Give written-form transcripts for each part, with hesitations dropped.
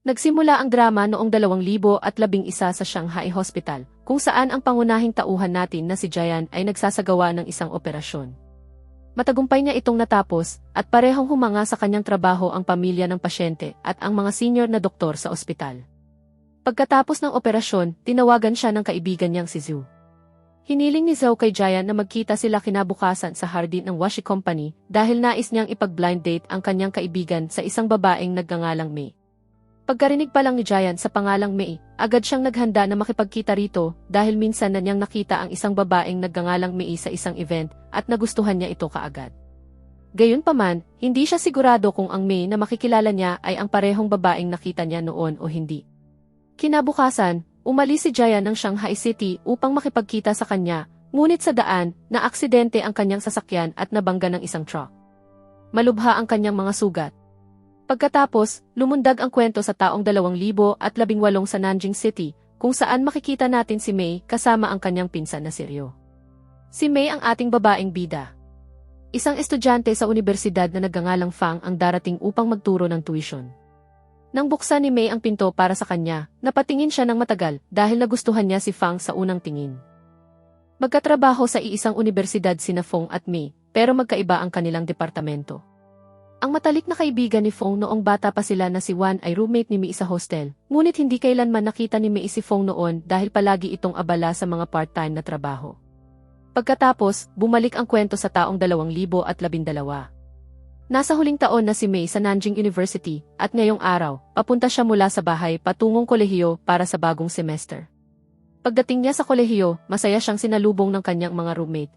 Nagsimula ang drama noong 2011 sa Shanghai Hospital, kung saan ang pangunahing tauhan natin na si Jian ay nagsasagawa ng isang operasyon. Matagumpay niya itong natapos, at parehong humanga sa kanyang trabaho ang pamilya ng pasyente at ang mga senior na doktor sa ospital. Pagkatapos ng operasyon, tinawagan siya ng kaibigan niyang si Zhu. Hiniling ni Zhou kay Jian na magkita sila kinabukasan sa hardin ng washi company dahil nais niyang ipag-blind date ang kanyang kaibigan sa isang babaeng nagngangalang Mei. Pagkarinig pa lang ni Jian sa pangalang Mei, agad siyang naghanda na makipagkita rito dahil minsan na niyang nakita ang isang babaeng nagngangalang Mei sa isang event at nagustuhan niya ito kaagad. Gayunpaman, hindi siya sigurado kung ang Mei na makikilala niya ay ang parehong babaeng nakita niya noon o hindi. Kinabukasan, umalis si Jian ng Shanghai City upang makipagkita sa kanya, ngunit sa daan, naaksidente ang kanyang sasakyan at nabangga ng isang truck. Malubha ang kanyang mga sugat. Pagkatapos, lumundag ang kwento sa taong 2018 sa Nanjing City, kung saan makikita natin si Mei kasama ang kanyang pinsan na si Ryo. Si Mei ang ating babaeng bida. Isang estudyante sa universidad na nagngangalang Fang ang darating upang magturo ng tuition. Nang buksan ni Mei ang pinto para sa kanya, napatingin siya ng matagal dahil nagustuhan niya si Fang sa unang tingin. Magkatrabaho sa iisang universidad sina Feng at Mei, pero magkaiba ang kanilang departamento. Ang matalik na kaibigan ni Feng noong bata pa sila na si Wan ay roommate ni Mei sa hostel, ngunit hindi kailanman nakita ni Mei si Feng noon dahil palagi itong abala sa mga part-time na trabaho. Pagkatapos, bumalik ang kwento sa taong 2012. Nasa huling taon na si Mei sa Nanjing University, at ngayong araw, papunta siya mula sa bahay patungong kolehiyo para sa bagong semester. Pagdating niya sa kolehiyo, masaya siyang sinalubong ng kanyang mga roommate.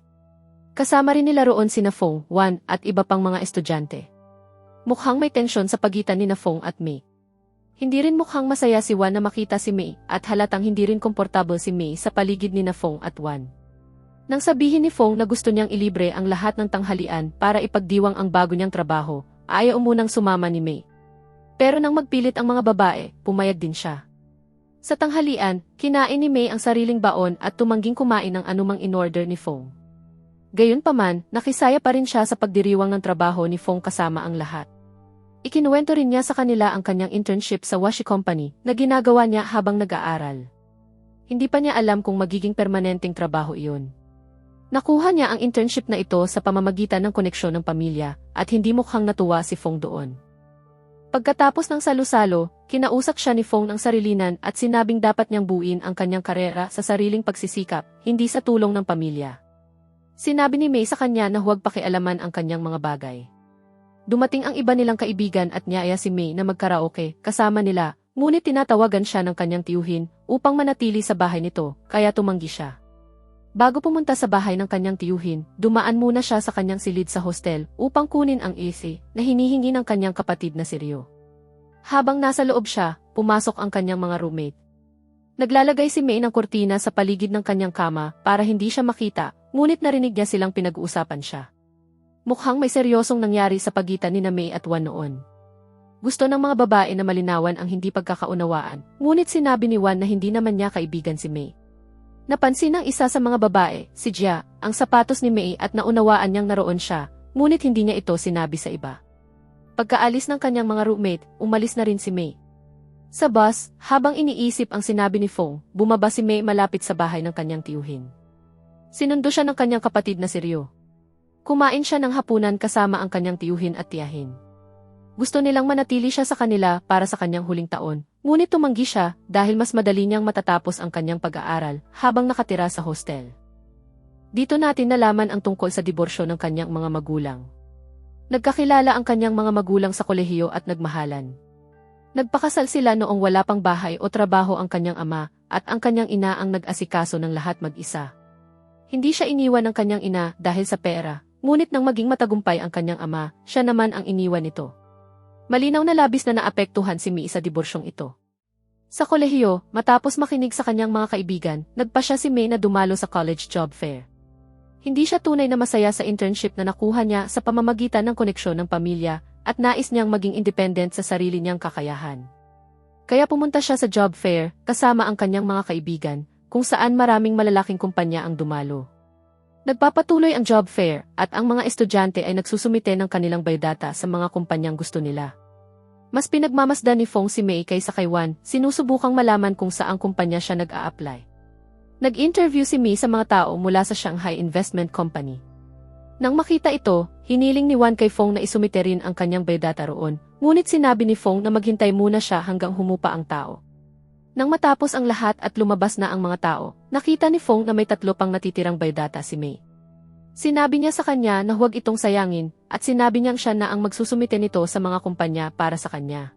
Kasama rin nila roon sina Feng, Wan, at iba pang mga estudyante. Mukhang may tensyon sa pagitan ni Feng at Mei. Hindi rin mukhang masaya si Wan na makita si Mei, at halatang hindi rin komportable si Mei sa paligid ni Feng at Wan. Nang sabihin ni Feng na gusto niyang ilibre ang lahat ng tanghalian para ipagdiwang ang bago niyang trabaho, ayaw munang sumama ni Mei. Pero nang magpilit ang mga babae, pumayag din siya. Sa tanghalian, kinain ni Mei ang sariling baon at tumangging kumain ng anumang in-order ni Feng. Gayunpaman, nakisaya pa rin siya sa pagdiriwang ng trabaho ni Feng kasama ang lahat. Ikinuwento rin niya sa kanila ang kanyang internship sa washi company na ginagawa niya habang nag-aaral. Hindi pa niya alam kung magiging permanenteng trabaho iyon. Nakuha niya ang internship na ito sa pamamagitan ng koneksyon ng pamilya at hindi mukhang natuwa si Feng doon. Pagkatapos ng salo-salo, kinausap siya ni Feng ng sarilinan at sinabing dapat niyang buuin ang kanyang karera sa sariling pagsisikap, hindi sa tulong ng pamilya. Sinabi ni Mei sa kanya na huwag pakialaman ang kanyang mga bagay. Dumating ang iba nilang kaibigan at niyaya si Mei na magkaraoke kasama nila, ngunit tinatawagan siya ng kanyang tiyuhin upang manatili sa bahay nito, kaya tumanggi siya. Bago pumunta sa bahay ng kanyang tiyuhin, dumaan muna siya sa kanyang silid sa hostel upang kunin ang AC na hinihingi ng kanyang kapatid na si Ryo. Habang nasa loob siya, pumasok ang kanyang mga roommate. Naglalagay si Mei ng kurtina sa paligid ng kanyang kama para hindi siya makita, ngunit narinig niya silang pinag-uusapan siya. Mukhang may seryosong nangyari sa pagitan ni Mei at Wan noon. Gusto ng mga babae na malinawan ang hindi pagkakaunawaan, ngunit sinabi ni Wan na hindi naman niya kaibigan si Mei. Napansin ng isa sa mga babae, si Jia, ang sapatos ni Mei at naunawaan niyang naroon siya, ngunit hindi niya ito sinabi sa iba. Pagkaalis ng kanyang mga roommate, umalis na rin si Mei. Sa bus, habang iniisip ang sinabi ni Feng, bumaba si Mei malapit sa bahay ng kanyang tiyuhin. Sinundo siya ng kanyang kapatid na si Ryo. Kumain siya ng hapunan kasama ang kanyang tiyuhin at tiyahin. Gusto nilang manatili siya sa kanila para sa kanyang huling taon, ngunit tumanggi siya dahil mas madali niyang matatapos ang kanyang pag-aaral habang nakatira sa hostel. Dito natin nalaman ang tungkol sa diborsyo ng kanyang mga magulang. Nagkakilala ang kanyang mga magulang sa kolehiyo at nagmahalan. Nagpakasal sila noong wala pang bahay o trabaho ang kanyang ama at ang kanyang ina ang nag-asikaso ng lahat mag-isa. Hindi siya iniwan ng kanyang ina dahil sa pera. Ngunit nang maging matagumpay ang kanyang ama, siya naman ang iniwan nito. Malinaw na labis na naapektuhan si Mei sa diborsyong ito. Sa kolehiyo, matapos makinig sa kanyang mga kaibigan, nagpa siya si Mei na dumalo sa college job fair. Hindi siya tunay na masaya sa internship na nakuha niya sa pamamagitan ng koneksyon ng pamilya at nais niyang maging independent sa sarili niyang kakayahan. Kaya pumunta siya sa job fair kasama ang kanyang mga kaibigan, kung saan maraming malalaking kumpanya ang dumalo. Nagpapatuloy ang job fair at ang mga estudyante ay nagsusumite ng kanilang biodata sa mga kumpanyang gusto nila. Mas pinagmamasdan ni Fong si May kaysa kay Wan, sinusubukang malaman kung saang kumpanya siya nag-a-apply. Nag-interview si May sa mga tao mula sa Shanghai Investment Company. Nang makita ito, hiniling ni Wan kay Fong na isumite rin ang kanyang biodata roon, ngunit sinabi ni Fong na maghintay muna siya hanggang humupa ang tao. Nang matapos ang lahat at lumabas na ang mga tao, nakita ni Fong na may 3 pang natitirang biodata si May. Sinabi niya sa kanya na huwag itong sayangin, at sinabi niyang siya na ang magsusumite nito sa mga kumpanya para sa kanya.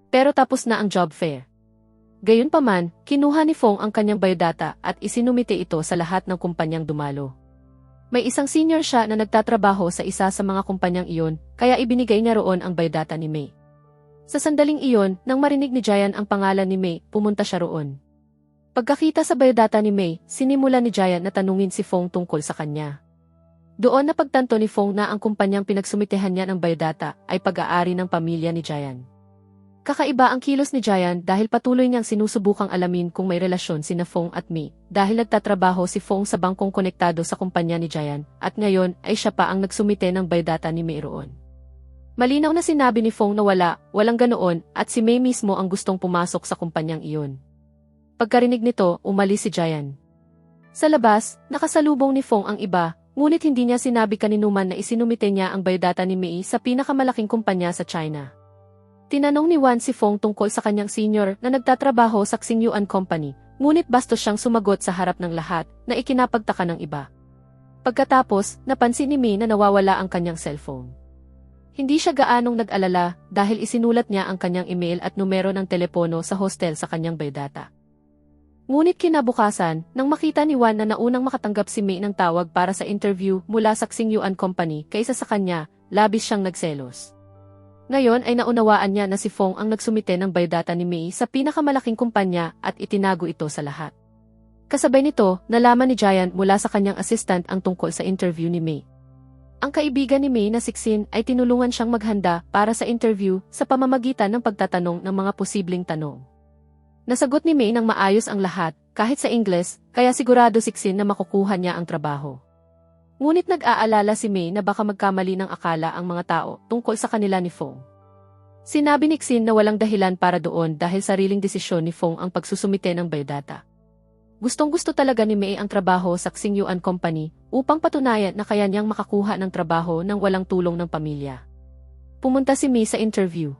Pero tapos na ang job fair. Gayunpaman, kinuha ni Fong ang kanyang biodata at isinumite ito sa lahat ng kumpanyang dumalo. May isang senior siya na nagtatrabaho sa isa sa mga kumpanyang iyon, kaya ibinigay niya roon ang biodata ni May. Sa sandaling iyon, nang marinig ni Jayan ang pangalan ni May, pumunta siya roon. Pagkakita sa biodata ni May, sinimula ni Jayan na tanungin si Fong tungkol sa kanya. Doon napagtanto ni Fong na ang kumpanyang pinagsumitehan niya ng biodata ay pag-aari ng pamilya ni Jayan. Kakaiba ang kilos ni Jayan dahil patuloy niyang sinusubukang alamin kung may relasyon sina Fong at May dahil nagtatrabaho si Fong sa bangkong konektado sa kumpanya ni Jayan at ngayon ay siya pa ang nagsumite ng biodata ni May roon. Malinaw na sinabi ni Fong na walang ganoon at si May mismo ang gustong pumasok sa kumpanyang iyon. Pagkarinig nito, umalis si Jayan. Sa labas, nakasalubong ni Fong ang iba, ngunit hindi niya sinabi kaninuman na isinumite niya ang biodata ni May sa pinakamalaking kumpanya sa China. Tinanong ni Wan si Fong tungkol sa kanyang senior na nagtatrabaho sa Xingyuan Company, ngunit bastos siyang sumagot sa harap ng lahat na ikinapagtaka ng iba. Pagkatapos, napansin ni May na nawawala ang kanyang cellphone. Hindi siya gaanong nag-alala dahil isinulat niya ang kanyang email at numero ng telepono sa hostel sa kanyang biodata. Ngunit kinabukasan, nang makita ni Wan na naunang makatanggap si May ng tawag para sa interview mula sa Xingyuan Company kaysa sa kanya, labis siyang nagselos. Ngayon ay naunawaan niya na si Fong ang nagsumite ng biodata ni May sa pinakamalaking kumpanya at itinago ito sa lahat. Kasabay nito, nalaman ni Jayan mula sa kanyang assistant ang tungkol sa interview ni May. Ang kaibigan ni May na si Xin ay tinulungan siyang maghanda para sa interview sa pamamagitan ng pagtatanong ng mga posibleng tanong. Nasagot ni May ng maayos ang lahat, kahit sa Ingles, kaya sigurado si Xin na makukuha niya ang trabaho. Ngunit nag-aalala si May na baka magkamali ng akala ang mga tao tungkol sa kanila ni Fong. Sinabi ni Xin na walang dahilan para doon dahil sariling desisyon ni Fong ang pagsusumite ng biodata. Gustong-gusto talaga ni May ang trabaho sa Xingyuan Company upang patunayan na kaya niyang makakuha ng trabaho nang walang tulong ng pamilya. Pumunta si May sa interview.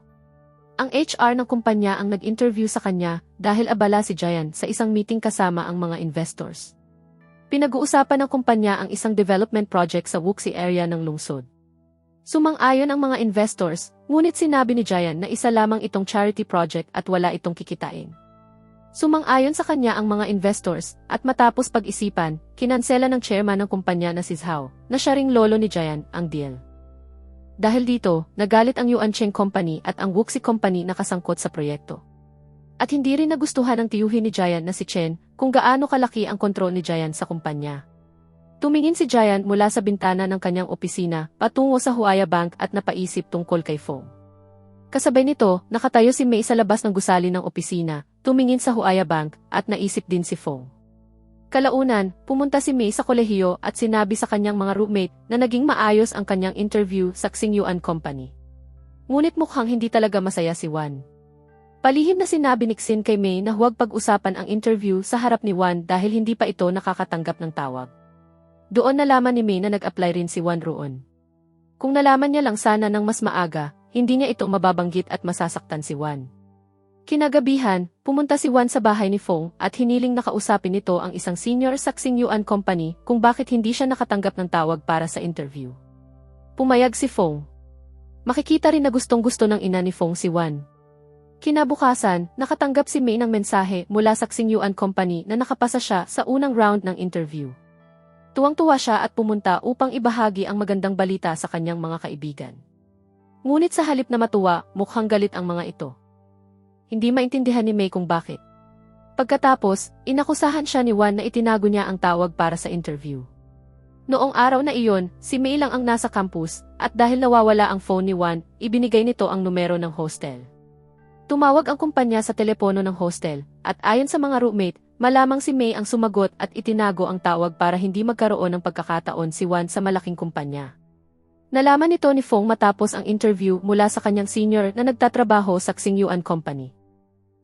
Ang HR ng kumpanya ang nag-interview sa kanya dahil abala si Jayan sa isang meeting kasama ang mga investors. Pinag-uusapan ng kumpanya ang isang development project sa Wuxi area ng lungsod. Sumang-ayon ang mga investors, ngunit sinabi ni Jayan na isa lamang itong charity project at wala itong kikitain. Sumang-ayon sa kanya ang mga investors, at matapos pag-isipan, kinansela ng chairman ng kumpanya na si Zhao, na siya ring lolo ni Jayan, ang deal. Dahil dito, nagalit ang Yuancheng Company at ang Wuxi Company na kasangkot sa proyekto. At hindi rin nagustuhan ng tiyuhin ni Jayan na si Chen kung gaano kalaki ang kontrol ni Jayan sa kumpanya. Tumingin si Jayan mula sa bintana ng kanyang opisina patungo sa Huaya Bank at napaisip tungkol kay Fong. Kasabay nito, nakatayo si May sa labas ng gusali ng opisina, tumingin sa Huaya Bank at naisip din si Fong. Kalaunan, pumunta si May sa kolehiyo at sinabi sa kanyang mga roommate na naging maayos ang kanyang interview sa Xingyuan Company. Ngunit mukhang hindi talaga masaya si Wan. Palihim na sinabi ni Xin kay May na huwag pag-usapan ang interview sa harap ni Wan dahil hindi pa ito nakakatanggap ng tawag. Doon nalaman ni May na nag-apply rin si Wan roon. Kung nalaman niya lang sana ng mas maaga, hindi niya ito mababanggit at masasaktan si Wan. Kinagabihan, pumunta si Wan sa bahay ni Fong at hiniling na kausapin nito ang isang senior sa Xingyuan Company kung bakit hindi siya nakatanggap ng tawag para sa interview. Pumayag si Fong. Makikita rin na gustong-gusto ng ina ni Fong si Wan. Kinabukasan, nakatanggap si May ng mensahe mula sa Xingyuan Company na nakapasa siya sa unang round ng interview. Tuwang-tuwa siya at pumunta upang ibahagi ang magandang balita sa kanyang mga kaibigan. Ngunit sa halip na matuwa, mukhang galit ang mga ito. Hindi maintindihan ni May kung bakit. Pagkatapos, inakusahan siya ni Wan na itinago niya ang tawag para sa interview. Noong araw na iyon, si May lang ang nasa campus, at dahil nawawala ang phone ni Wan, ibinigay nito ang numero ng hostel. Tumawag ang kumpanya sa telepono ng hostel, at ayon sa mga roommate, malamang si May ang sumagot at itinago ang tawag para hindi magkaroon ng pagkakataon si Wan sa malaking kumpanya. Nalaman nito ni Fong matapos ang interview mula sa kanyang senior na nagtatrabaho sa Xingyuan Company.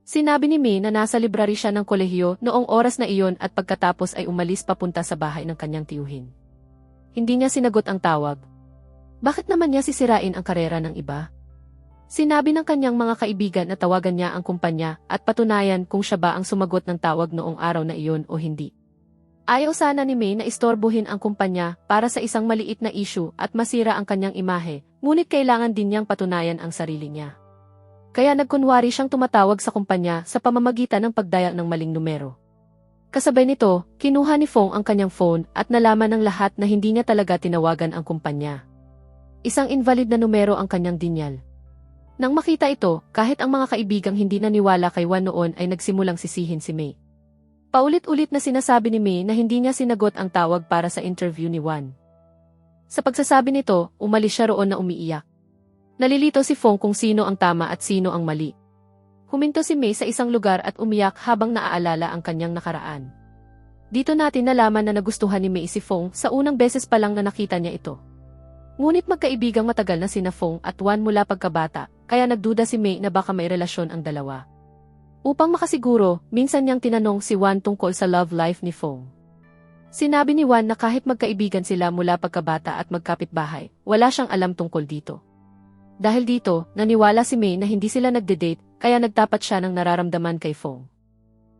Sinabi ni Mei na nasa library siya ng kolehiyo noong oras na iyon at pagkatapos ay umalis papunta sa bahay ng kanyang tiyuhin. Hindi niya sinagot ang tawag. Bakit naman niya sisirain ang karera ng iba? Sinabi ng kanyang mga kaibigan na tawagan niya ang kumpanya at patunayan kung siya ba ang sumagot ng tawag noong araw na iyon o hindi. Ayaw sana ni Mei na istorbohin ang kumpanya para sa isang maliit na issue at masira ang kanyang imahe, ngunit kailangan din niyang patunayan ang sarili niya. Kaya nagkunwari siyang tumatawag sa kumpanya sa pamamagitan ng pagdial ng maling numero. Kasabay nito, kinuha ni Fong ang kanyang phone at nalaman ng lahat na hindi niya talaga tinawagan ang kumpanya. Isang invalid na numero ang kanyang dinyal. Nang makita ito, kahit ang mga kaibigang hindi naniwala kay Wan noon ay nagsimulang sisihin si Mei. Paulit-ulit na sinasabi ni Mei na hindi niya sinagot ang tawag para sa interview ni Wan. Sa pagsasabi nito, umalis siya roon na umiiyak. Nalilito si Fong kung sino ang tama at sino ang mali. Huminto si Mei sa isang lugar at umiyak habang naaalala ang kanyang nakaraan. Dito natin nalaman na nagustuhan ni Mei si Fong sa unang beses pa lang na nakita niya ito. Ngunit magkaibigang matagal na sina Fong at Wan mula pagkabata, kaya nagduda si Mei na baka may relasyon ang dalawa. Upang makasiguro, minsan niyang tinanong si Wan tungkol sa love life ni Fong. Sinabi ni Wan na kahit magkaibigan sila mula pagkabata at magkapitbahay, wala siyang alam tungkol dito. Dahil dito, naniwala si Mei na hindi sila nagde-date, kaya nagtapat siya ng nararamdaman kay Fong.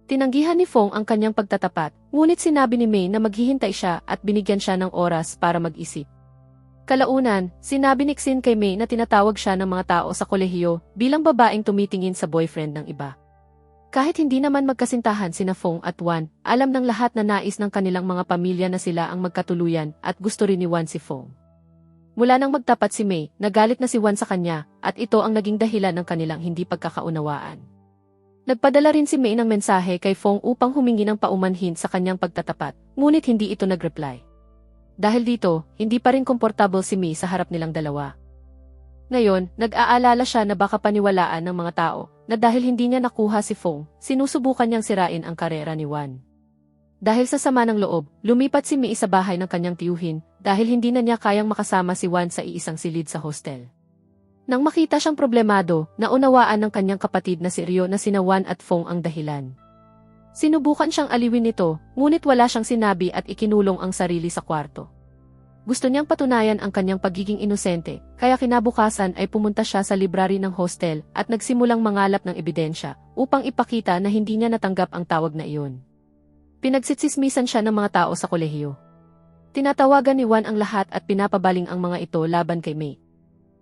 Tinanggihan ni Fong ang kanyang pagtatapat, ngunit sinabi ni Mei na maghihintay siya at binigyan siya ng oras para mag-isip. Kalaunan, sinabi ni Xin kay Mei na tinatawag siya ng mga tao sa kolehiyo bilang babaeng tumitingin sa boyfriend ng iba. Kahit hindi naman magkasintahan sina Fong at Wan, alam ng lahat na nais ng kanilang mga pamilya na sila ang magkatuluyan at gusto rin ni Wan si Fong. Mula nang magtapat si Mei, nagalit na si Wan sa kanya at ito ang naging dahilan ng kanilang hindi pagkakaunawaan. Nagpadala rin si Mei ng mensahe kay Fong upang humingi ng paumanhin sa kanyang pagtatapat, ngunit hindi ito nag-reply. Dahil dito, hindi pa rin komportable si Mei sa harap nilang dalawa. Ngayon, nag-aalala siya na baka paniwalaan ng mga tao na dahil hindi niya nakuha si Fong, sinusubukan niyang sirain ang karera ni Wan. Dahil sa sama ng loob, lumipat si Mei sa bahay ng kanyang tiyuhin dahil hindi na niya kayang makasama si Wan sa iisang silid sa hostel. Nang makita siyang problemado, naunawaan ng kanyang kapatid na si Ryo na sina Wan at Fong ang dahilan. Sinubukan siyang aliwin nito, ngunit wala siyang sinabi at ikinulong ang sarili sa kwarto. Gusto niyang patunayan ang kanyang pagiging inosente, kaya kinabukasan ay pumunta siya sa library ng hostel at nagsimulang mangalap ng ebidensya upang ipakita na hindi niya natanggap ang tawag na iyon. Pinagsitsismisan siya ng mga tao sa kolehiyo. Tinatawagan ni Wan ang lahat at pinapabaling ang mga ito laban kay Mei.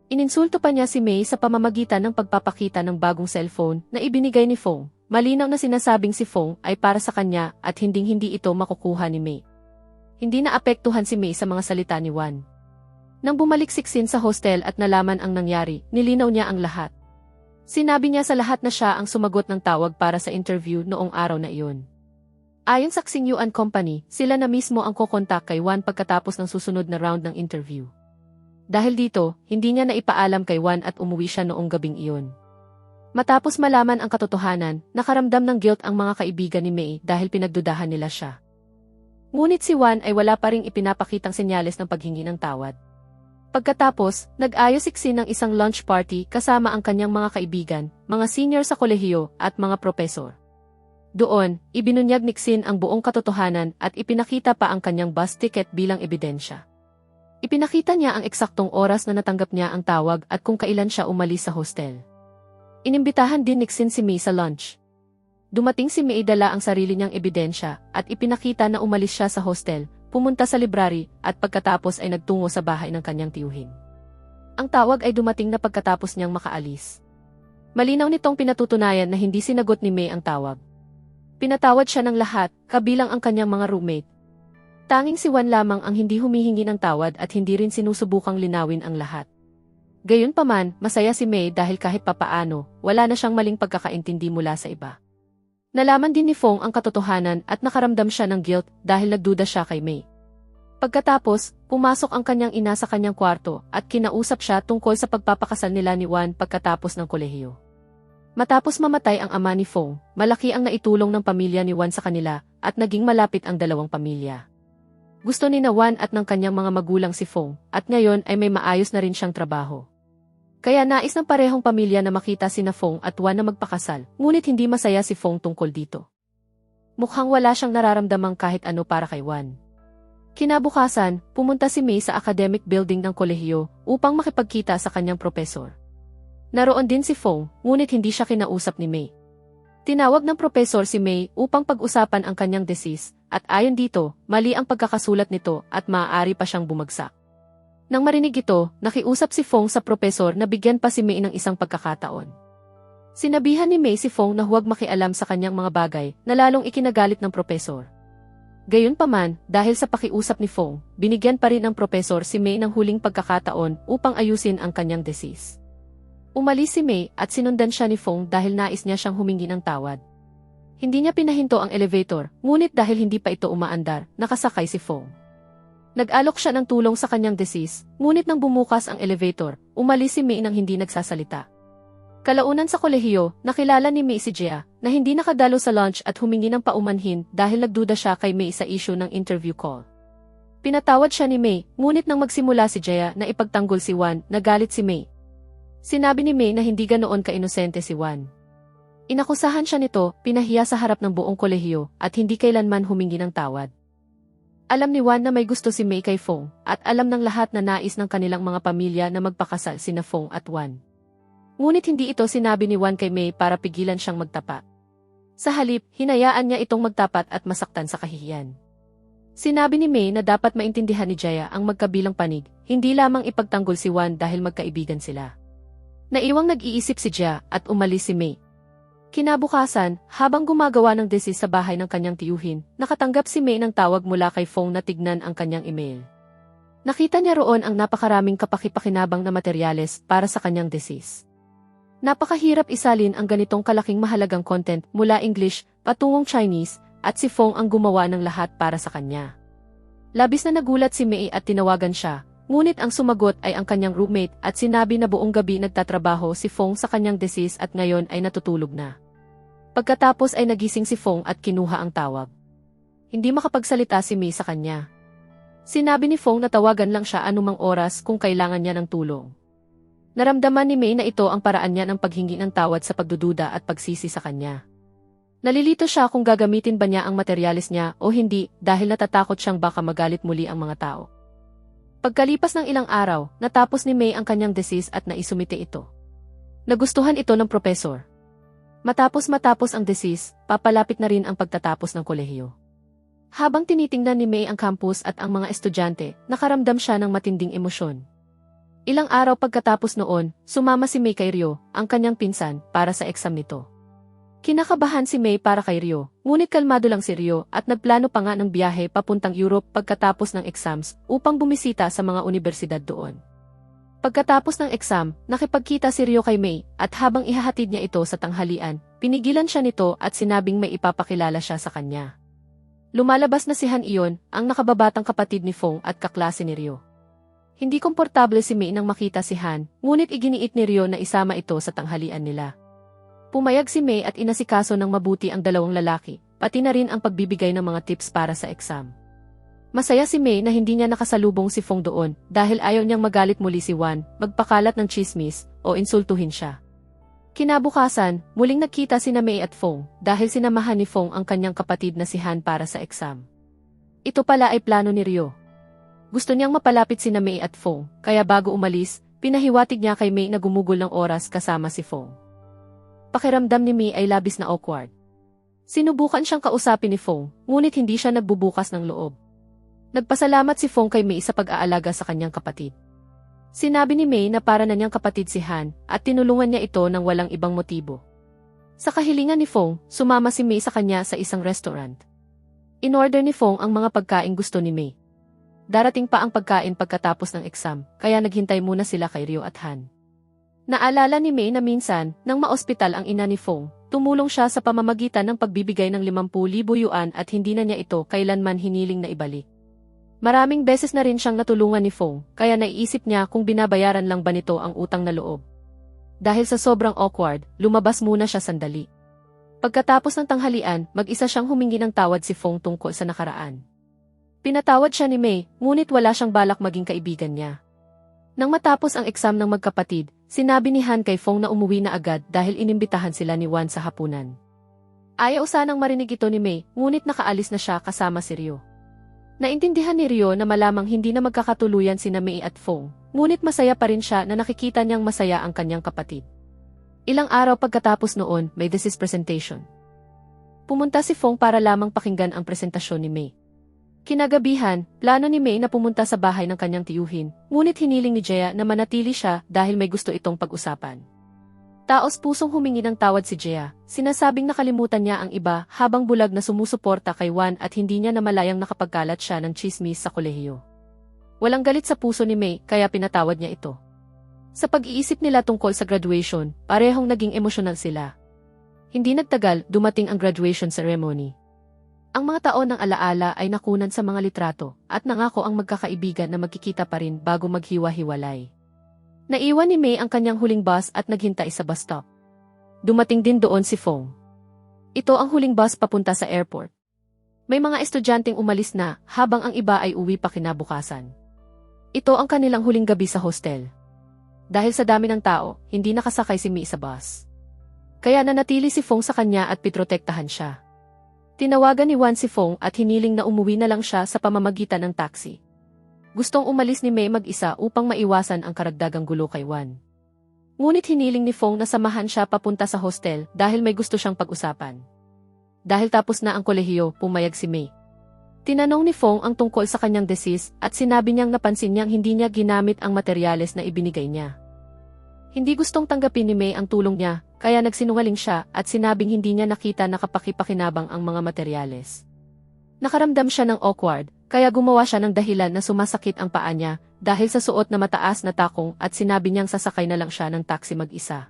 Ininsulto pa niya si Mei sa pamamagitan ng pagpapakita ng bagong cellphone na ibinigay ni Fong. Malinaw na sinasabing si Fong ay para sa kanya at hinding-hindi ito makukuha ni Mei. Hindi na apektuhan si Mei sa mga salita ni Wan. Nang bumalik si Xin sa hostel at nalaman ang nangyari, nilinaw niya ang lahat. Sinabi niya sa lahat na siya ang sumagot ng tawag para sa interview noong araw na iyon. Ayon sa Xingyuan Company, sila na mismo ang kokontak kay Wan pagkatapos ng susunod na round ng interview. Dahil dito, hindi niya naipaalam kay Wan at umuwi siya noong gabing iyon. Matapos malaman ang katotohanan, nakaramdam ng guilt ang mga kaibigan ni Mei dahil pinagdudahan nila siya. Ngunit si Wan ay wala pa ring ipinapakitang senyales ng paghingi ng tawad. Pagkatapos, nag-ayos si Xin ng isang lunch party kasama ang kanyang mga kaibigan, mga senior sa kolehiyo at mga propesor. Doon, ibinunyag ni Xin ang buong katotohanan at ipinakita pa ang kanyang bus ticket bilang ebidensya. Ipinakita niya ang eksaktong oras na natanggap niya ang tawag at kung kailan siya umalis sa hostel. Inimbitahan din ni Xin si Mei sa lunch. Dumating si Mei dala ang sarili niyang ebidensya at ipinakita na umalis siya sa hostel, pumunta sa library at pagkatapos ay nagtungo sa bahay ng kanyang tiyuhin. Ang tawag ay dumating na pagkatapos niyang makaalis. Malinaw nitong pinatutunayan na hindi sinagot ni Mei ang tawag. Pinatawad siya ng lahat, kabilang ang kanyang mga roommate. Tanging si Wan lamang ang hindi humihingi ng tawad at hindi rin sinusubukang linawin ang lahat. Gayunpaman, masaya si Mei dahil kahit papaano, wala na siyang maling pagkakaintindi mula sa iba. Nalaman din ni Fong ang katotohanan at nakaramdam siya ng guilt dahil nagduda siya kay Mei. Pagkatapos, pumasok ang kanyang ina sa kanyang kwarto at kinausap siya tungkol sa pagpapakasal nila ni Wan pagkatapos ng kolehiyo. Matapos mamatay ang ama ni Fong, malaki ang naitulong ng pamilya ni Wan sa kanila at naging malapit ang dalawang pamilya. Gusto ni Wan at ng kanyang mga magulang si Fong, at ngayon ay may maayos na rin siyang trabaho. Kaya nais ng parehong pamilya na makita sina Fong at Wan na magpakasal, ngunit hindi masaya si Fong tungkol dito. Mukhang wala siyang nararamdamang kahit ano para kay Wan. Kinabukasan, pumunta si Mei sa academic building ng kolehiyo upang makipagkita sa kanyang propesor. Naroon din si Fong, ngunit hindi siya kinausap ni Mei. Tinawag ng propesor si Mei upang pag-usapan ang kanyang thesis, at ayon dito, mali ang pagkakasulat nito at maaari pa siyang bumagsak. Nang marinig ito, nakiusap si Fong sa propesor na bigyan pa si Mei ng isang pagkakataon. Sinabihan ni Mei si Fong na huwag makialam sa kanyang mga bagay na lalong ikinagalit ng propesor. Gayunpaman, dahil sa pakiusap ni Fong, binigyan pa rin ng propesor si Mei ng huling pagkakataon upang ayusin ang kanyang thesis. Umalis si Mei at sinundan siya ni Fong dahil nais niya siyang humingi ng tawad. Hindi niya pinahinto ang elevator, ngunit dahil hindi pa ito umaandar, nakasakay si Fong. Nag-alok siya ng tulong sa kanyang thesis, ngunit nang bumukas ang elevator, umalis si Mei nang hindi nagsasalita. Kalaunan sa kolehiyo, nakilala ni Mei si Jia, na hindi nakadalo sa lunch at humingi ng paumanhin dahil nagduda siya kay Mei sa issue ng interview call. Pinatawad siya ni Mei, ngunit nang magsimula si Jia na ipagtanggol si Wan, nagalit si Mei. Sinabi ni Mei na hindi ganoon ka-inosente si Wan. Inakusahan siya nito, pinahiya sa harap ng buong kolehiyo, at hindi kailanman humingi ng tawad. Alam ni Wan na may gusto si Mei kay Fong, at alam ng lahat na nais ng kanilang mga pamilya na magpakasal sina Fong at Wan. Ngunit hindi ito sinabi ni Wan kay Mei para pigilan siyang magtapat. Sa halip, hinayaan niya itong magtapat at masaktan sa kahihiyan. Sinabi ni Mei na dapat maintindihan ni Jia ang magkabilang panig, hindi lamang ipagtanggol si Wan dahil magkaibigan sila. Naiwang nag-iisip si Jia at umalis si Mei. Kinabukasan, habang gumagawa ng thesis sa bahay ng kanyang tiyuhin, nakatanggap si Mei ng tawag mula kay Fong na tignan ang kanyang email. Nakita niya roon ang napakaraming kapakipakinabang na materyales para sa kanyang thesis. Napakahirap isalin ang ganitong kalaking mahalagang content mula English patungong Chinese, at si Fong ang gumawa ng lahat para sa kanya. Labis na nagulat si Mei at tinawagan siya. Ngunit ang sumagot ay ang kanyang roommate at sinabi na buong gabi nagtatrabaho si Fong sa kanyang thesis at ngayon ay natutulog na. Pagkatapos ay nagising si Fong at kinuha ang tawag. Hindi makapagsalita si Mei sa kanya. Sinabi ni Fong na tawagan lang siya anumang oras kung kailangan niya ng tulong. Naramdaman ni Mei na ito ang paraan niya ng paghingi ng tawad sa pagdududa at pagsisi sa kanya. Nalilito siya kung gagamitin ba niya ang materyales niya o hindi dahil natatakot siyang baka magalit muli ang mga tao. Pagkalipas ng ilang araw, natapos ni Mei ang kanyang thesis at naisumite ito. Nagustuhan ito ng propesor. Matapos ang thesis, papalapit na rin ang pagtatapos ng kolehiyo. Habang tinitingnan ni Mei ang campus at ang mga estudyante, nakaramdam siya ng matinding emosyon. Ilang araw pagkatapos noon, sumama si Mei kay Ryo, ang kanyang pinsan, para sa exam nito. Kinakabahan si Mei para kay Ryo, ngunit kalmado lang si Ryo at nagplano pa nga ng biyahe papuntang Europe pagkatapos ng exams upang bumisita sa mga unibersidad doon. Pagkatapos ng exam, nakipagkita si Ryo kay Mei at habang ihahatid niya ito sa tanghalian, pinigilan siya nito at sinabing may ipapakilala siya sa kanya. Lumalabas na si Han iyon, ang nakababatang kapatid ni Fong at kaklase ni Ryo. Hindi komportable si Mei nang makita si Han, ngunit iginiit ni Ryo na isama ito sa tanghalian nila. Pumayag si Mei at inasikaso ng mabuti ang dalawang lalaki, pati na rin ang pagbibigay ng mga tips para sa exam. Masaya si Mei na hindi niya nakasalubong si Fong doon dahil ayaw niyang magalit muli si Wan, magpakalat ng chismis, o insultuhin siya. Kinabukasan, muling nagkita sina Mei at Fong dahil sinamahan ni Fong ang kanyang kapatid na si Han para sa exam. Ito pala ay plano ni Ryo. Gusto niyang mapalapit sina Mei at Fong, kaya bago umalis, pinahiwatig niya kay Mei na gumugol ng oras kasama si Fong. Pakiramdam ni Mei ay labis na awkward. Sinubukan siyang kausapin ni Fong, ngunit hindi siya nagbubukas ng loob. Nagpasalamat si Fong kay Mei sa pag-aalaga sa kanyang kapatid. Sinabi ni Mei na para na niyang kapatid si Han at tinulungan niya ito ng walang ibang motibo. Sa kahilingan ni Fong, sumama si Mei sa kanya sa isang restaurant. In-order ni Fong ang mga pagkain gusto ni Mei. Darating pa ang pagkain pagkatapos ng exam, kaya naghintay muna sila kay Ryo at Han. Naalala ni Mei na minsan, nang maospital ang ina ni Fong, tumulong siya sa pamamagitan ng pagbibigay ng 50,000 yuan at hindi na niya ito kailanman hiniling na ibalik. Maraming beses na rin siyang natulungan ni Fong, kaya naiisip niya kung binabayaran lang ba nito ang utang na loob. Dahil sa sobrang awkward, lumabas muna siya sandali. Pagkatapos ng tanghalian, mag-isa siyang humingi ng tawad si Fong tungkol sa nakaraan. Pinatawad siya ni May, ngunit wala siyang balak maging kaibigan niya. Nang matapos ang exam ng magkapatid, sinabi ni Han kay Fong na umuwi na agad dahil inimbitahan sila ni Wan sa hapunan. Ayaw sanang marinig ito ni May, ngunit nakaalis na siya kasama si Ryo. Naintindihan ni Ryo na malamang hindi na magkakatuluyan sina May at Fong, ngunit masaya pa rin siya na nakikita niyang masaya ang kanyang kapatid. Ilang araw pagkatapos noon, may thesis presentation. Pumunta si Fong para lamang pakinggan ang presentasyon ni May. Kinagabihan, plano ni May na pumunta sa bahay ng kanyang tiyuhin, ngunit hiniling ni Jaya na manatili siya dahil may gusto itong pag-usapan. Taos pusong humingi ng tawad si Jaya, sinasabing nakalimutan niya ang iba habang bulag na sumusuporta kay Wan at hindi niya namalayang nakapagkalat siya ng chismis sa kolehiyo. Walang galit sa puso ni May kaya pinatawad niya ito. Sa pag-iisip nila tungkol sa graduation, parehong naging emosyonal sila. Hindi nagtagal, dumating ang graduation ceremony. Ang mga taon ng alaala ay nakunan sa mga litrato at nangako ang magkakaibigan na magkikita pa rin bago maghiwa-hiwalay. Naiwan ni May ang kanyang huling bus at naghintay sa bus stop. Dumating din doon si Fong. Ito ang huling bus papunta sa airport. May mga estudyanteng umalis na habang ang iba ay uwi pa kinabukasan. Ito ang kanilang huling gabi sa hostel. Dahil sa dami ng tao, hindi nakasakay si May sa bus. Kaya nanatili si Fong sa kanya at pitrotektahan siya. Tinawagan ni Wan si Fong at hiniling na umuwi na lang siya sa pamamagitan ng taxi. Gustong umalis ni May mag-isa upang maiwasan ang karagdagang gulo kay Wan. Ngunit hiniling ni Fong na samahan siya papunta sa hostel dahil may gusto siyang pag-usapan. Dahil tapos na ang kolehiyo, pumayag si May. Tinanong ni Fong ang tungkol sa kanyang thesis at sinabi niyang napansin niyang hindi niya ginamit ang materyales na ibinigay niya. Hindi gustong tanggapin ni May ang tulong niya, kaya nagsinungaling siya at sinabing hindi niya nakita na kapakipakinabang ang mga materyales. Nakaramdam siya ng awkward, kaya gumawa siya ng dahilan na sumasakit ang paa niya dahil sa suot na mataas na takong at sinabi niyang sasakay na lang siya ng taxi mag-isa.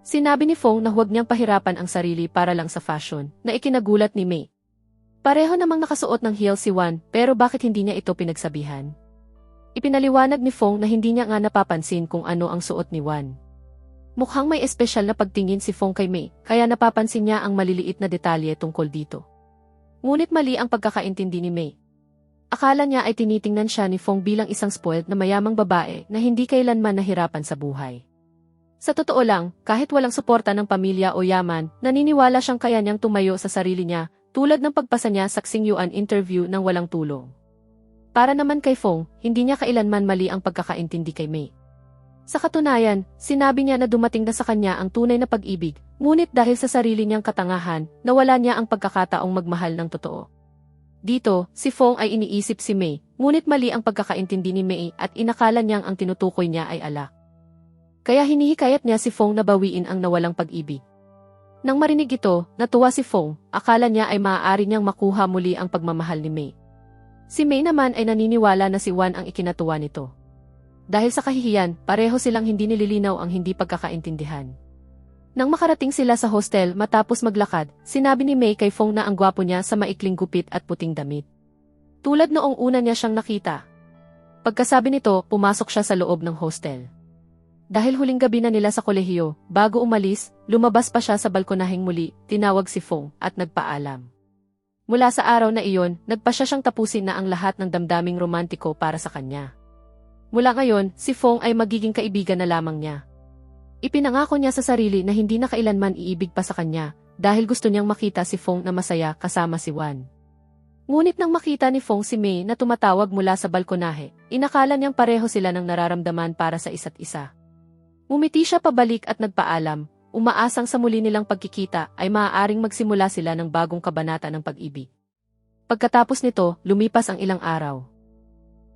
Sinabi ni Fong na huwag niyang pahirapan ang sarili para lang sa fashion, na ikinagulat ni May. Pareho namang nakasuot ng heels si Wan, pero bakit hindi niya ito pinagsabihan? Ipinaliwanag ni Fong na hindi niya nga napapansin kung ano ang suot ni Wan. Mukhang may espesyal na pagtingin si Fong kay May, kaya napapansin niya ang maliliit na detalye tungkol dito. Ngunit mali ang pagkakaintindi ni May. Akala niya ay tinitingnan siya ni Fong bilang isang spoiled na mayamang babae na hindi kailanman nahirapan sa buhay. Sa totoo lang, kahit walang suporta ng pamilya o yaman, naniniwala siyang kaya niyang tumayo sa sarili niya, tulad ng pagpasa niya sa Xing Yuan interview ng walang tulong. Para naman kay Fong, hindi niya kailanman mali ang pagkakaintindi kay May. Sa katunayan, sinabi niya na dumating na sa kanya ang tunay na pag-ibig, ngunit dahil sa sarili niyang katangahan, nawala niya ang pagkakataong magmahal ng totoo. Dito, si Fong ay iniisip si May, ngunit mali ang pagkakaintindi ni May at inakala niyang ang tinutukoy niya ay alak. Kaya hinihikayat niya si Fong na bawiin ang nawalang pag-ibig. Nang marinig ito, natuwa si Fong, akala niya ay maaari niyang makuha muli ang pagmamahal ni May. Si May naman ay naniniwala na si Wan ang ikinatuwa nito. Dahil sa kahihiyan, pareho silang hindi nililinaw ang hindi pagkakaintindihan. Nang makarating sila sa hostel matapos maglakad, sinabi ni May kay Fong na ang gwapo niya sa maikling gupit at puting damit. Tulad noong una niya siyang nakita. Pagkasabi nito, pumasok siya sa loob ng hostel. Dahil huling gabi na nila sa kolehiyo, bago umalis, lumabas pa siya sa balkonaheng muli, tinawag si Fong at nagpaalam. Mula sa araw na iyon, nagpasya siyang tapusin na ang lahat ng damdaming romantiko para sa kanya. Mula ngayon, si Fong ay magiging kaibigan na lamang niya. Ipinangako niya sa sarili na hindi na kailanman iibig pa sa kanya, dahil gusto niyang makita si Fong na masaya kasama si Wan. Ngunit nang makita ni Fong si May na tumatawag mula sa balkonahe, inakala niyang pareho sila ng nararamdaman para sa isa't isa. Umiti siya pabalik at nagpaalam, umaasang sa muli nilang pagkikita ay maaaring magsimula sila ng bagong kabanata ng pag-ibig. Pagkatapos nito, lumipas ang ilang araw.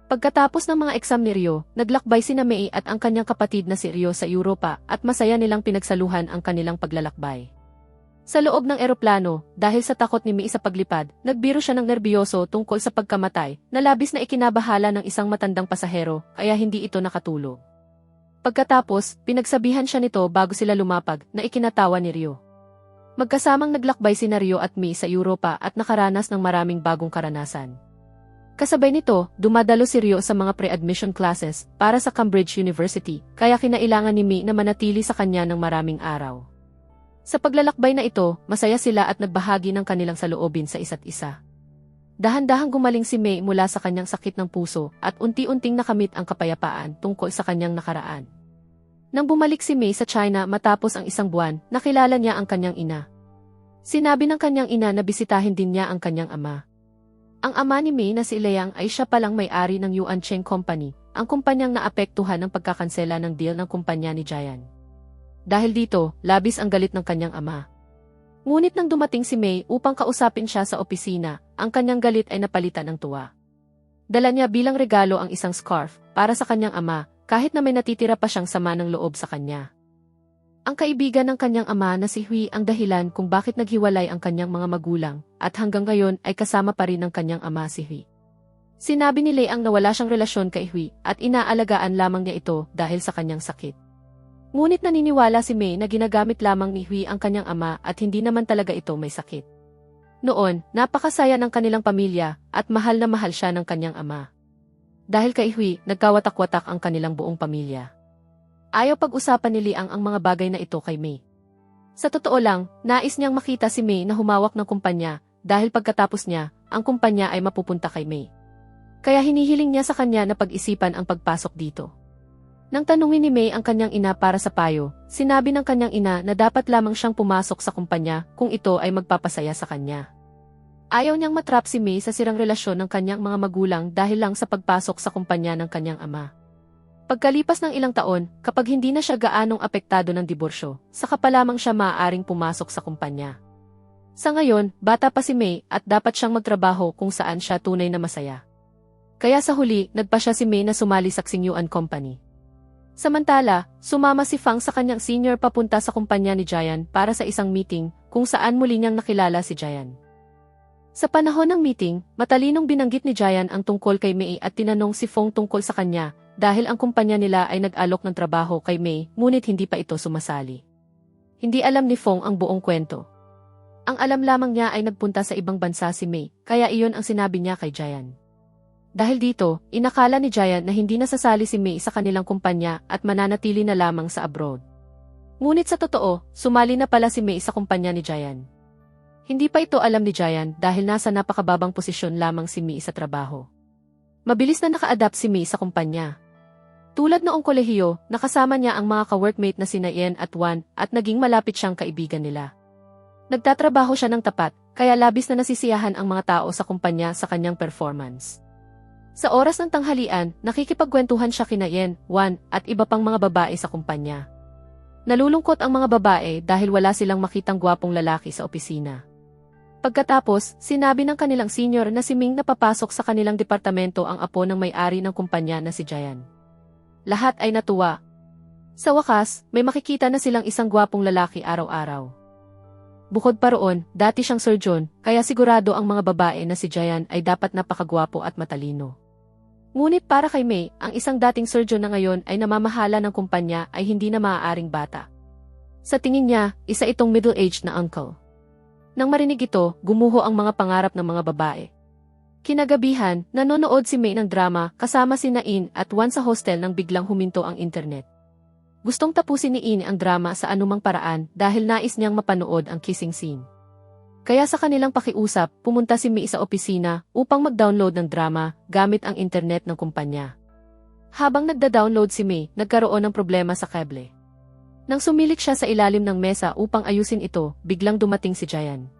Pagkatapos ng mga exam ni Ryo, naglakbay sina May at ang kanyang kapatid na si Ryo sa Europa at masaya nilang pinagsaluhan ang kanilang paglalakbay. Sa loob ng eroplano, dahil sa takot ni May sa paglipad, nagbiro siya ng nerbiyoso tungkol sa pagkamatay na labis na ikinabahala ng isang matandang pasahero kaya hindi ito nakatulog. Pagkatapos, pinagsabihan siya nito bago sila lumapag na ikinatawa ni Ryo. Magkasamang naglakbay sina Ryo at May sa Europa at nakaranas ng maraming bagong karanasan. Kasabay nito, dumadalo si Ryo sa mga pre-admission classes para sa Cambridge University, kaya kinailangan ni May na manatili sa kanya ng maraming araw. Sa paglalakbay na ito, masaya sila at nagbahagi ng kanilang saloobin sa isa't isa. Dahan-dahang gumaling si May mula sa kanyang sakit ng puso at unti-unting nakamit ang kapayapaan tungkol sa kanyang nakaraan. Nang bumalik si May sa China matapos ang isang buwan, nakilala niya ang kanyang ina. Sinabi ng kanyang ina na bisitahin din niya ang kanyang ama. Ang ama ni May na si Liang ay siya palang may-ari ng Yuan Cheng Company, ang kumpanyang naapektuhan ng pagkakansela ng deal ng kumpanya ni Jian. Dahil dito, labis ang galit ng kanyang ama. Ngunit nang dumating si May upang kausapin siya sa opisina, ang kanyang galit ay napalitan ng tuwa. Dala niya bilang regalo ang isang scarf para sa kanyang ama, kahit na may natitira pa siyang sama ng loob sa kanya. Ang kaibigan ng kanyang ama na si Hui ang dahilan kung bakit naghiwalay ang kanyang mga magulang, at hanggang ngayon ay kasama pa rin ng kanyang ama si Hui. Sinabi ni Liang na wala siyang relasyon kay Hui at inaalagaan lamang niya ito dahil sa kanyang sakit. Ngunit naniniwala si May na ginagamit lamang ni Hui ang kanyang ama at hindi naman talaga ito may sakit. Noon, napakasaya ng kanilang pamilya at mahal na mahal siya ng kanyang ama. Dahil kay Hui, nagkawatak-watak ang kanilang buong pamilya. Ayaw pag-usapan ni Liang ang mga bagay na ito kay May. Sa totoo lang, nais niyang makita si May na humawak ng kumpanya dahil pagkatapos niya, ang kumpanya ay mapupunta kay May. Kaya hinihiling niya sa kanya na pag-isipan ang pagpasok dito. Nang tanungin ni May ang kanyang ina para sa payo, sinabi ng kanyang ina na dapat lamang siyang pumasok sa kumpanya kung ito ay magpapasaya sa kanya. Ayaw niyang matrap si May sa sirang relasyon ng kanyang mga magulang dahil lang sa pagpasok sa kumpanya ng kanyang ama. Pagkalipas ng ilang taon, kapag hindi na siya gaanong apektado ng diborsyo, saka pa lamang siya maaaring pumasok sa kumpanya. Sa ngayon, bata pa si May at dapat siyang magtrabaho kung saan siya tunay na masaya. Kaya sa huli, nagpa siya si May na sumali sa Xing Yuan Company. Samantala, sumama si Fang sa kanyang senior papunta sa kumpanya ni Jian para sa isang meeting kung saan muli niyang nakilala si Jian. Sa panahon ng meeting, matalinong binanggit ni Jian ang tungkol kay May at tinanong si Feng tungkol sa kanya dahil ang kumpanya nila ay nag-alok ng trabaho kay May ngunit hindi pa ito sumasali. Hindi alam ni Feng ang buong kwento. Ang alam lamang niya ay nagpunta sa ibang bansa si May, kaya iyon ang sinabi niya kay Jian. Dahil dito, inakala ni Jian na hindi nasasali si May sa kanilang kumpanya at mananatili na lamang sa abroad. Ngunit sa totoo, sumali na pala si May sa kumpanya ni Jian. Hindi pa ito alam ni Jian dahil nasa napakababang posisyon lamang si May sa trabaho. Mabilis na naka-adapt si May sa kumpanya. Tulad noong kolehiyo, nakasama niya ang mga ka-workmate na sina Ian at Wan at naging malapit siyang kaibigan nila. Nagtatrabaho siya ng tapat, kaya labis na nasisiyahan ang mga tao sa kumpanya sa kanyang performance. Sa oras ng tanghalian, nakikipagkwentuhan siya kina Yen, Wan, at iba pang mga babae sa kumpanya. Nalulungkot ang mga babae dahil wala silang makitang gwapong lalaki sa opisina. Pagkatapos, sinabi ng kanilang senior na si Ming na papasok sa kanilang departamento ang apo ng may-ari ng kumpanya na si Jian. Lahat ay natuwa. Sa wakas, may makikita na silang isang gwapong lalaki araw-araw. Bukod pa roon, dati siyang surgeon, kaya sigurado ang mga babae na si Jian ay dapat napakagwapo at matalino. Ngunit para kay May, ang isang dating surgeon na ngayon ay namamahala ng kumpanya ay hindi na maaaring bata. Sa tingin niya, isa itong middle-aged na uncle. Nang marinig ito, gumuho ang mga pangarap ng mga babae. Kinagabihan, nanonood si May ng drama kasama si In at Wan sa hostel nang biglang huminto ang internet. Gustong tapusin ni In ang drama sa anumang paraan dahil nais niyang mapanood ang kissing scene. Kaya sa kanilang pakiusap, pumunta si May sa opisina upang mag-download ng drama gamit ang internet ng kumpanya. Habang nagda-download si May, nagkaroon ng problema sa kable. Nang sumilik siya sa ilalim ng mesa upang ayusin ito, biglang dumating si Jian.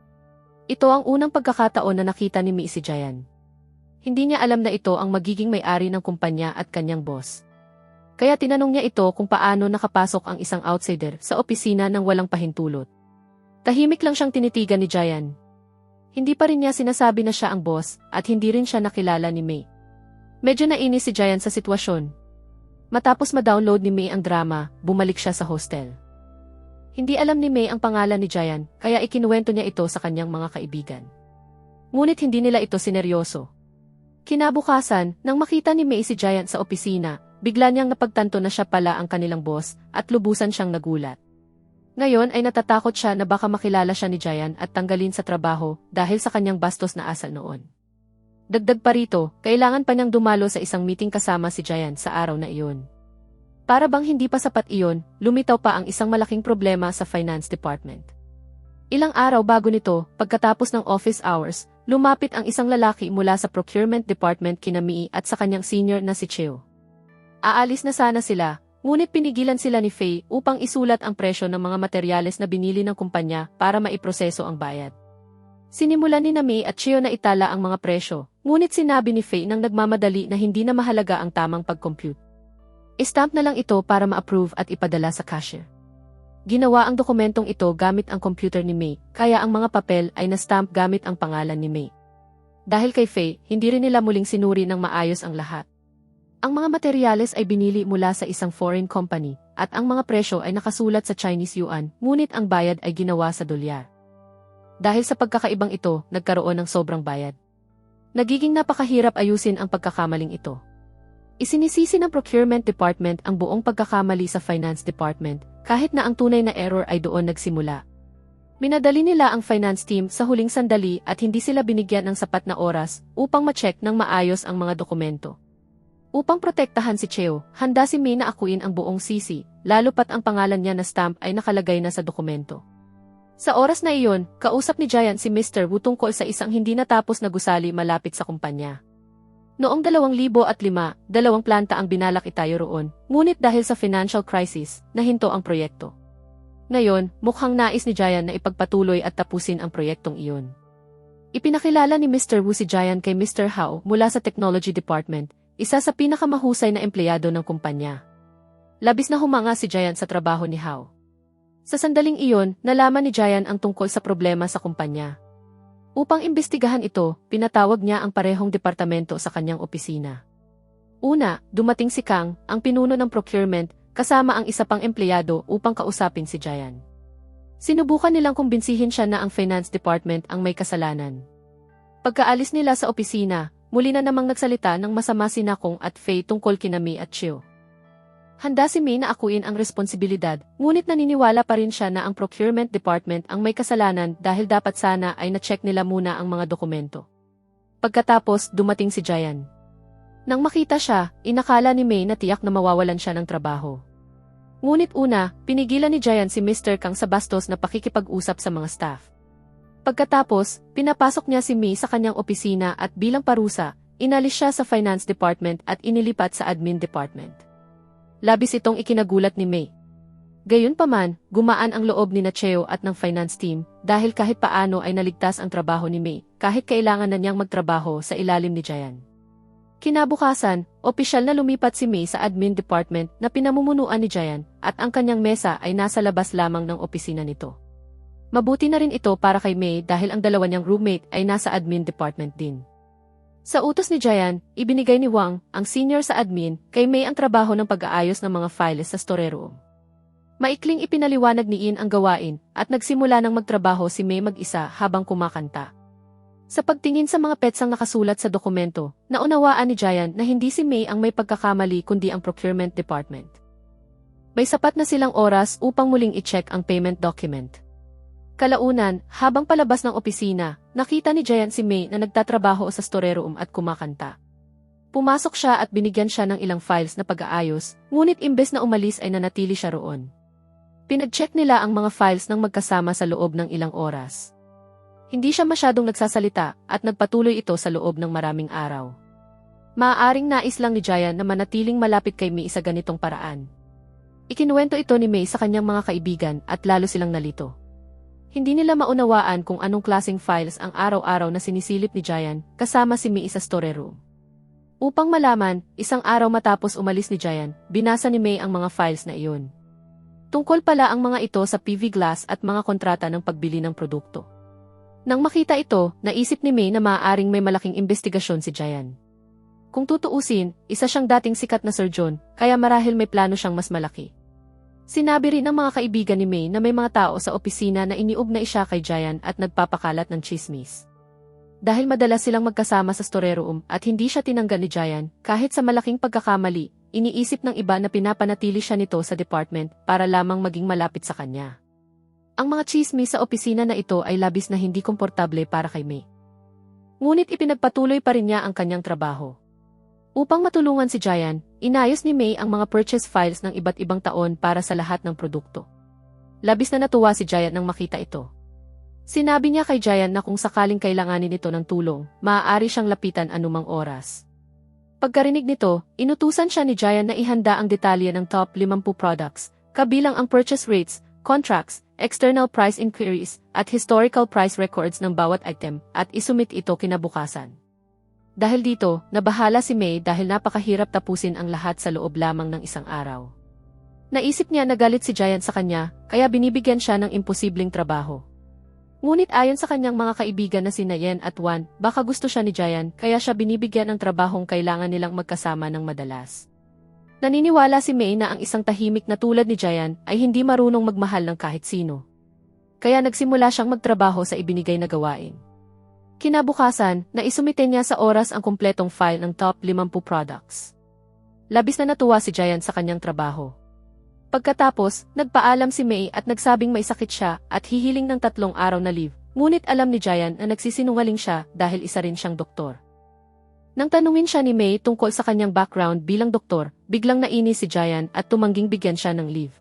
Ito ang unang pagkakataon na nakita ni May si Jian. Hindi niya alam na ito ang magiging may-ari ng kumpanya at kanyang boss. Kaya tinanong niya ito kung paano nakapasok ang isang outsider sa opisina ng walang pahintulot. Tahimik lang siyang tinitigan ni Jian. Hindi pa rin niya sinasabi na siya ang boss at hindi rin siya nakilala ni May. Medyo nainis si Jian sa sitwasyon. Matapos ma-download ni May ang drama, bumalik siya sa hostel. Hindi alam ni May ang pangalan ni Jian, kaya ikinuwento niya ito sa kanyang mga kaibigan. Ngunit hindi nila ito sineryoso. Kinabukasan, nang makita ni May si Jian sa opisina, bigla niyang napagtanto na siya pala ang kanilang boss at lubusan siyang nagulat. Ngayon ay natatakot siya na baka makilala siya ni Jian at tanggalin sa trabaho dahil sa kanyang bastos na asal noon. Dagdag pa rito, kailangan pa niyang dumalo sa isang meeting kasama si Jian sa araw na iyon. Para bang hindi pa sapat iyon, lumitaw pa ang isang malaking problema sa finance department. Ilang araw bago nito, pagkatapos ng office hours, lumapit ang isang lalaki mula sa procurement department kina Mei at sa kanyang senior na si Cheo. Aalis na sana sila, ngunit pinigilan sila ni Faye upang isulat ang presyo ng mga materyales na binili ng kumpanya para maiproseso ang bayad. Sinimulan ni Mei at Cheo na itala ang mga presyo, ngunit sinabi ni Faye nang nagmamadali na hindi na mahalaga ang tamang pag-compute. I-stamp na lang ito para ma-approve at ipadala sa cashier. Ginawa ang dokumentong ito gamit ang computer ni Mei, kaya ang mga papel ay na-stamp gamit ang pangalan ni Mei. Dahil kay Faye, hindi rin nila muling sinuri ng maayos ang lahat. Ang mga materyales ay binili mula sa isang foreign company, at ang mga presyo ay nakasulat sa Chinese yuan, ngunit ang bayad ay ginawa sa dolyar. Dahil sa pagkakaibang ito, nagkaroon ng sobrang bayad. Nagiging napakahirap ayusin ang pagkakamaling ito. Isinisisi ng procurement department ang buong pagkakamali sa finance department, kahit na ang tunay na error ay doon nagsimula. Minadali nila ang finance team sa huling sandali at hindi sila binigyan ng sapat na oras upang ma-check ng maayos ang mga dokumento. Upang protektahan si Cheo, handa si Mei na akuin ang buong sisi, lalo pat ang pangalan niya na stamp ay nakalagay na sa dokumento. Sa oras na iyon, kausap ni Giant si Mr. Wu tungkol sa isang hindi natapos na gusali malapit sa kumpanya. Noong 2005, 2 planta ang binalak itayo roon, ngunit dahil sa financial crisis, nahinto ang proyekto. Ngayon, mukhang nais ni Giant na ipagpatuloy at tapusin ang proyektong iyon. Ipinakilala ni Mr. Wu si Giant kay Mr. Hao mula sa Technology Department, isa sa pinakamahusay na empleyado ng kumpanya. Labis na humanga si Giant sa trabaho ni Hao. Sa sandaling iyon, nalaman ni Giant ang tungkol sa problema sa kumpanya. Upang imbestigahan ito, pinatawag niya ang parehong departamento sa kanyang opisina. Una, dumating si Kang, ang pinuno ng procurement, kasama ang isa pang empleyado upang kausapin si Giant. Sinubukan nilang kumbinsihin siya na ang finance department ang may kasalanan. Pagkaalis nila sa opisina, muli na namang nagsalita ng masama si Nakong at Faye tungkol kina Mei at Cheo. Handa si Mei na akuin ang responsibilidad, ngunit naniniwala pa rin siya na ang procurement department ang may kasalanan dahil dapat sana ay na-check nila muna ang mga dokumento. Pagkatapos, dumating si Giant. Nang makita siya, inakala ni Mei na tiyak na mawawalan siya ng trabaho. Ngunit una, pinigilan ni Giant si Mr. Kang sa bastos na pakikipag-usap sa mga staff. Pagkatapos, pinapasok niya si Mei sa kanyang opisina at bilang parusa, inalis siya sa finance department at inilipat sa admin department. Labis itong ikinagulat ni Mei. Gayunpaman, gumaan ang loob ni Cheo at ng finance team dahil kahit paano ay naligtas ang trabaho ni Mei kahit kailangan na niyang magtrabaho sa ilalim ni Giant. Kinabukasan, opisyal na lumipat si Mei sa admin department na pinamumunuan ni Giant at ang kanyang mesa ay nasa labas lamang ng opisina nito. Mabuti na rin ito para kay Mei dahil ang dalawa niyang roommate ay nasa admin department din. Sa utos ni Giant, ibinigay ni Wang, ang senior sa admin, kay Mei ang trabaho ng pag-aayos ng mga files sa store room. Maikling ipinaliwanag ni In ang gawain at nagsimula ng magtrabaho si Mei mag-isa habang kumakanta. Sa pagtingin sa mga petsang nakasulat sa dokumento, naunawaan ni Giant na hindi si Mei ang may pagkakamali kundi ang procurement department. May sapat na silang oras upang muling i-check ang payment document. Kalaunan, habang palabas ng opisina, nakita ni Giant si Mei na nagtatrabaho sa store room at kumakanta. Pumasok siya at binigyan siya ng ilang files na pag-aayos, ngunit imbes na umalis ay nanatili siya roon. Pinag-check nila ang mga files ng magkasama sa loob ng ilang oras. Hindi siya masyadong nagsasalita at nagpatuloy ito sa loob ng maraming araw. Maaaring nais lang ni Giant na manatiling malapit kay Mei sa ganitong paraan. Ikinuwento ito ni Mei sa kanyang mga kaibigan at lalo silang nalito. Hindi nila maunawaan kung anong klaseng files ang araw-araw na sinisilip ni Giant kasama si Mei sa store room. Upang malaman, isang araw matapos umalis ni Giant, binasa ni Mei ang mga files na iyon. Tungkol pala ang mga ito sa PV glass at mga kontrata ng pagbili ng produkto. Nang makita ito, naisip ni Mei na maaaring may malaking investigasyon si Giant. Kung tutuusin, isa siyang dating sikat na surgeon, kaya marahil may plano siyang mas malaki. Sinabi rin ng mga kaibigan ni Mei na may mga tao sa opisina na iniugnay siya kay Giant at nagpapakalat ng chismis. Dahil madalas silang magkasama sa store room at hindi siya tinanggal ni Giant, kahit sa malaking pagkakamali, iniisip ng iba na pinapanatili siya nito sa department para lamang maging malapit sa kanya. Ang mga chismis sa opisina na ito ay labis na hindi komportable para kay Mei. Ngunit ipinagpatuloy pa rin niya ang kanyang trabaho. Upang matulungan si Giant, inayos ni Mei ang mga purchase files ng iba't ibang taon para sa lahat ng produkto. Labis na natuwa si Giant nang makita ito. Sinabi niya kay Jayan na kung sakaling kailanganin ito ng tulong, maaari siyang lapitan anumang oras. Pagkarinig nito, inutusan siya ni Jayan na ihanda ang detalye ng top 50 products, kabilang ang purchase rates, contracts, external price inquiries, at historical price records ng bawat item, at isumit ito kinabukasan. Dahil dito, nabahala si May dahil napakahirap tapusin ang lahat sa loob lamang ng isang araw. Naisip niya na galit si Jayan sa kanya, kaya binibigyan siya ng imposibleng trabaho. Ngunit ayon sa kanyang mga kaibigan na sina Yen at Wan, baka gusto siya ni Jayan kaya siya binibigyan ng trabahong kailangan nilang magkasama ng madalas. Naniniwala si May na ang isang tahimik na tulad ni Jayan ay hindi marunong magmahal ng kahit sino. Kaya nagsimula siyang magtrabaho sa ibinigay na gawain. Kinabukasan, naisumite niya sa oras ang kumpletong file ng top 50 products. Labis na natuwa si Jayan sa kanyang trabaho. Pagkatapos, nagpaalam si May at nagsabing may sakit siya at hihiling ng 3 araw na leave, ngunit alam ni Jayan na nagsisinungaling siya dahil isa rin siyang doktor. Nang tanungin siya ni May tungkol sa kanyang background bilang doktor, biglang nainis si Jayan at tumangging bigyan siya ng leave.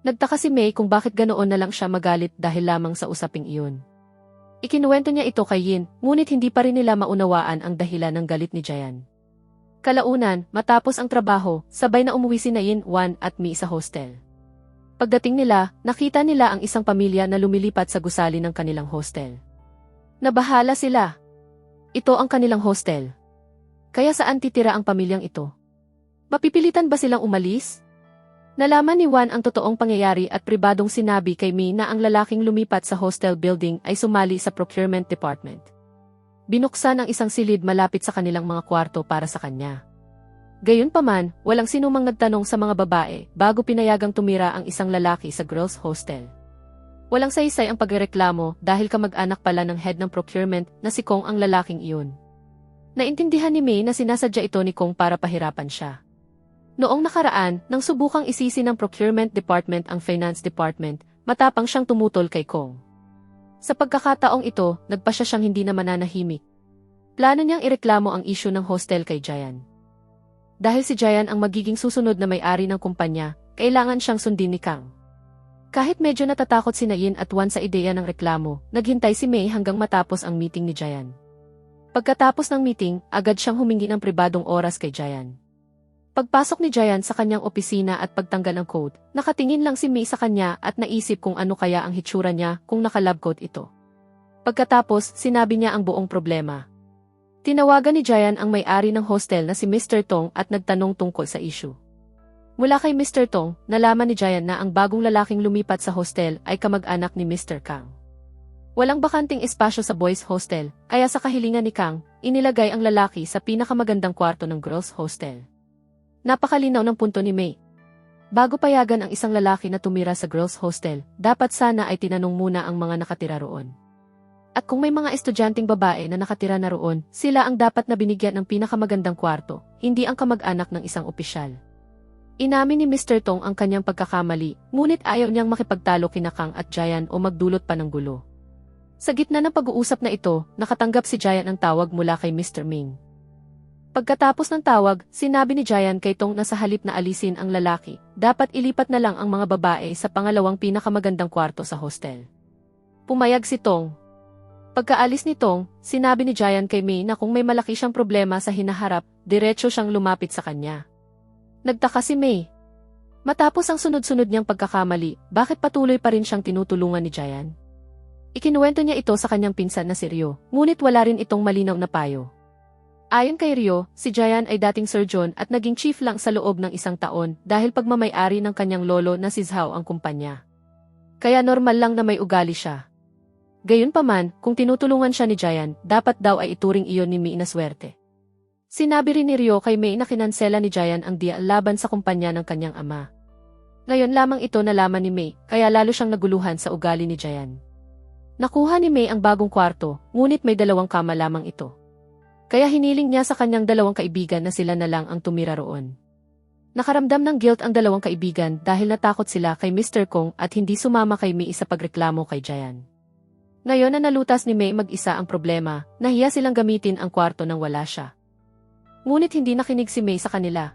Nagtaka si May kung bakit ganoon na lang siya magalit dahil lamang sa usaping iyon. Ikinuwento niya ito kay Yin, ngunit hindi pa rin nila maunawaan ang dahilan ng galit ni Jayan. Kalaunan, matapos ang trabaho, sabay na umuwi sina Yin, Wan at Mi sa hostel. Pagdating nila, nakita nila ang isang pamilya na lumilipat sa gusali ng kanilang hostel. Nabahala sila. Ito ang kanilang hostel. Kaya saan titira ang pamilyang ito? Mapipilitan ba silang umalis? Nalaman ni Wan ang totoong pangyayari at pribadong sinabi kay Mi na ang lalaking lumipat sa hostel building ay sumali sa procurement department. Binuksan ang isang silid malapit sa kanilang mga kwarto para sa kanya. Gayunpaman, walang sinumang nagtanong sa mga babae bago pinayagang tumira ang isang lalaki sa girls' hostel. Walang saysay ang pagrereklamo dahil kamag-anak pala ng head ng procurement na si Kong ang lalaking iyon. Naintindihan ni May na sinasadya ito ni Kong para pahirapan siya. Noong nakaraan, nang subukang isisi ng procurement department ang finance department, matapang siyang tumutol kay Kong. Sa pagkakataong ito, nagpasya siyang hindi na mananahimik. Plano niyang ireklamo ang issue ng hostel kay Jayan. Dahil si Jayan ang magiging susunod na may-ari ng kumpanya, kailangan siyang sundin ni Kang. Kahit medyo natatakot si Yin at Wan sa ideya ng reklamo, naghintay si May hanggang matapos ang meeting ni Jayan. Pagkatapos ng meeting, agad siyang humingi ng pribadong oras kay Jayan. Pagpasok ni Jayan sa kanyang opisina at pagtanggal ng coat, nakatingin lang si May sa kanya at naisip kung ano kaya ang hitsura niya kung naka-lab coat ito. Pagkatapos, sinabi niya ang buong problema. Tinawagan ni Jayan ang may-ari ng hostel na si Mr. Tong at nagtanong tungkol sa issue. Mula kay Mr. Tong, nalaman ni Jayan na ang bagong lalaking lumipat sa hostel ay kamag-anak ni Mr. Kang. Walang bakanting espasyo sa boys' hostel, kaya sa kahilingan ni Kang, inilagay ang lalaki sa pinakamagandang kwarto ng girls' hostel. Napakalinaw ng punto ni May. Bago payagan ang isang lalaki na tumira sa girls' hostel, dapat sana ay tinanong muna ang mga nakatira roon. At kung may mga estudyanteng babae na nakatira na roon, sila ang dapat na binigyan ng pinakamagandang kwarto, hindi ang kamag-anak ng isang opisyal. Inamin ni Mr. Tong ang kanyang pagkakamali, ngunit ayaw niyang makipagtalo kina Kang at Jayan o magdulot pa ng gulo. Sa gitna ng pag-uusap na ito, nakatanggap si Jayan ng tawag mula kay Mr. Ming. Pagkatapos ng tawag, sinabi ni Jayan kay Tong na sa halip na alisin ang lalaki, dapat ilipat na lang ang mga babae sa pangalawang pinakamagandang kwarto sa hostel. Pumayag si Tong. Pagkaalis ni Tong, sinabi ni Jayan kay May na kung may malaki siyang problema sa hinaharap, diretso siyang lumapit sa kanya. Nagtaka si May. Matapos ang sunod-sunod niyang pagkakamali, bakit patuloy pa rin siyang tinutulungan ni Jayan? Ikinuwento niya ito sa kanyang pinsan na si Ryo, ngunit wala rin itong malinaw na payo. Ayon kay Ryo, si Jayan ay dating surgeon at naging chief lang sa loob ng 1 taon dahil pagmamay-ari ng kanyang lolo na si Zhao ang kumpanya. Kaya normal lang na may ugali siya. Gayunpaman, kung tinutulungan siya ni Jayan, dapat daw ay ituring iyon ni Mi na swerte. Sinabi rin ni Ryo kay May na kinansela ni Jayan ang deal laban sa kumpanya ng kanyang ama. Ngayon lamang ito nalaman ni May, kaya lalo siyang naguluhan sa ugali ni Jayan. Nakuha ni May ang bagong kwarto, ngunit may 2 kama lamang ito. Kaya hiniling niya sa kanyang 2 kaibigan na sila na lang ang tumira roon. Nakaramdam ng guilt ang 2 kaibigan dahil natakot sila kay Mr. Kong at hindi sumama kay May sa pagreklamo kay Jayan. Ngayon na nalutas ni May mag-isa ang problema, nahiya silang gamitin ang kwarto nang wala siya. Ngunit hindi nakinig si May sa kanila.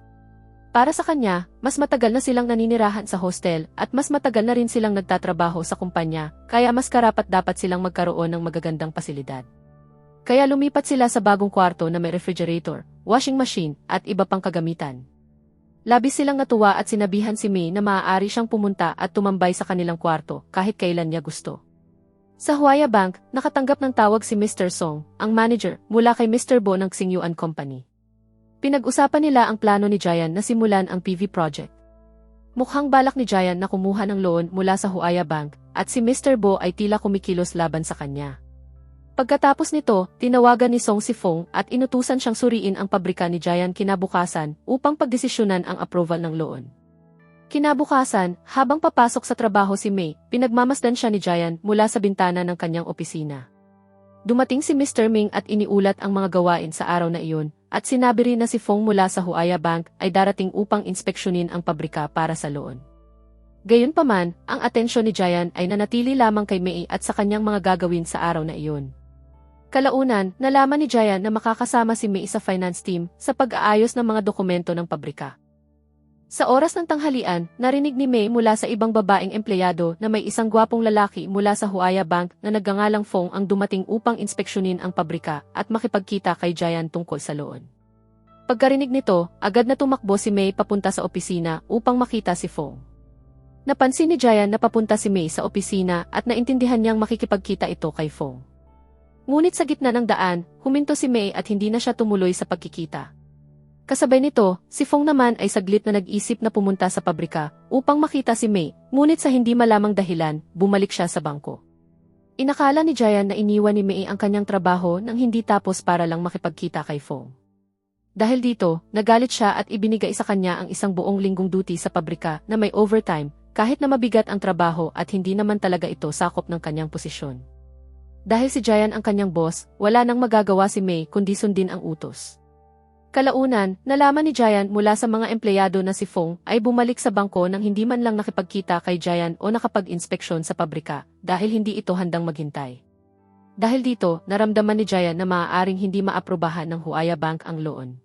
Para sa kanya, mas matagal na silang naninirahan sa hostel at mas matagal na rin silang nagtatrabaho sa kumpanya, kaya mas karapat-dapat silang magkaroon ng magagandang pasilidad. Kaya lumipat sila sa bagong kwarto na may refrigerator, washing machine, at iba pang kagamitan. Labis silang natuwa at sinabihan si May na maaari siyang pumunta at tumambay sa kanilang kwarto kahit kailan niya gusto. Sa Huaya Bank, nakatanggap ng tawag si Mr. Song, ang manager, mula kay Mr. Bo ng Xingyuan Company. Pinag-usapan nila ang plano ni Jayan na simulan ang PV project. Mukhang balak ni Jayan na kumuha ng loan mula sa Huaya Bank at si Mr. Bo ay tila kumikilos laban sa kanya. Pagkatapos nito, tinawagan ni Song si Fong at inutusan siyang suriin ang pabrika ni Jayan kinabukasan upang pagdesisyonan ang approval ng loan. Kinabukasan, habang papasok sa trabaho si May, pinagmamasdan siya ni Jayan mula sa bintana ng kanyang opisina. Dumating si Mr. Ming at iniulat ang mga gawain sa araw na iyon, at sinabi rin na si Fong mula sa Huaya Bank ay darating upang inspeksyonin ang pabrika para sa loan. Gayunpaman, ang atensyon ni Jayan ay nanatili lamang kay May at sa kanyang mga gagawin sa araw na iyon. Kalaunan, nalaman ni Jayan na makakasama si May sa finance team sa pag-aayos ng mga dokumento ng pabrika. Sa oras ng tanghalian, narinig ni May mula sa ibang babaeng empleyado na may isang gwapong lalaki mula sa Huaya Bank na nagngangalang Fong ang dumating upang inspeksyonin ang pabrika at makipagkita kay Jayan tungkol sa loan. Pagkarinig nito, agad na tumakbo si May papunta sa opisina upang makita si Fong. Napansin ni Jayan na papunta si May sa opisina at naintindihan niyang makikipagkita ito kay Fong. Ngunit sa gitna ng daan, huminto si May at hindi na siya tumuloy sa pagkikita. Kasabay nito, si Fong naman ay saglit na nag-isip na pumunta sa pabrika upang makita si May, ngunit sa hindi malamang dahilan, bumalik siya sa bangko. Inakala ni Jayan na iniwan ni May ang kanyang trabaho nang hindi tapos para lang makipagkita kay Fong. Dahil dito, nagalit siya at ibinigay sa kanya ang isang buong linggong duty sa pabrika na may overtime, kahit na mabigat ang trabaho at hindi naman talaga ito sakop ng kanyang posisyon. Dahil si Jayan ang kanyang boss, wala nang magagawa si May kundi sundin ang utos. Kalaunan, nalaman ni Jayan mula sa mga empleyado na si Fong ay bumalik sa bangko nang hindi man lang nakipagkita kay Jayan o nakapag-inspeksyon sa pabrika dahil hindi ito handang maghintay. Dahil dito, naramdaman ni Jayan na maaaring hindi maaprubahan ng Huaya Bank ang loan.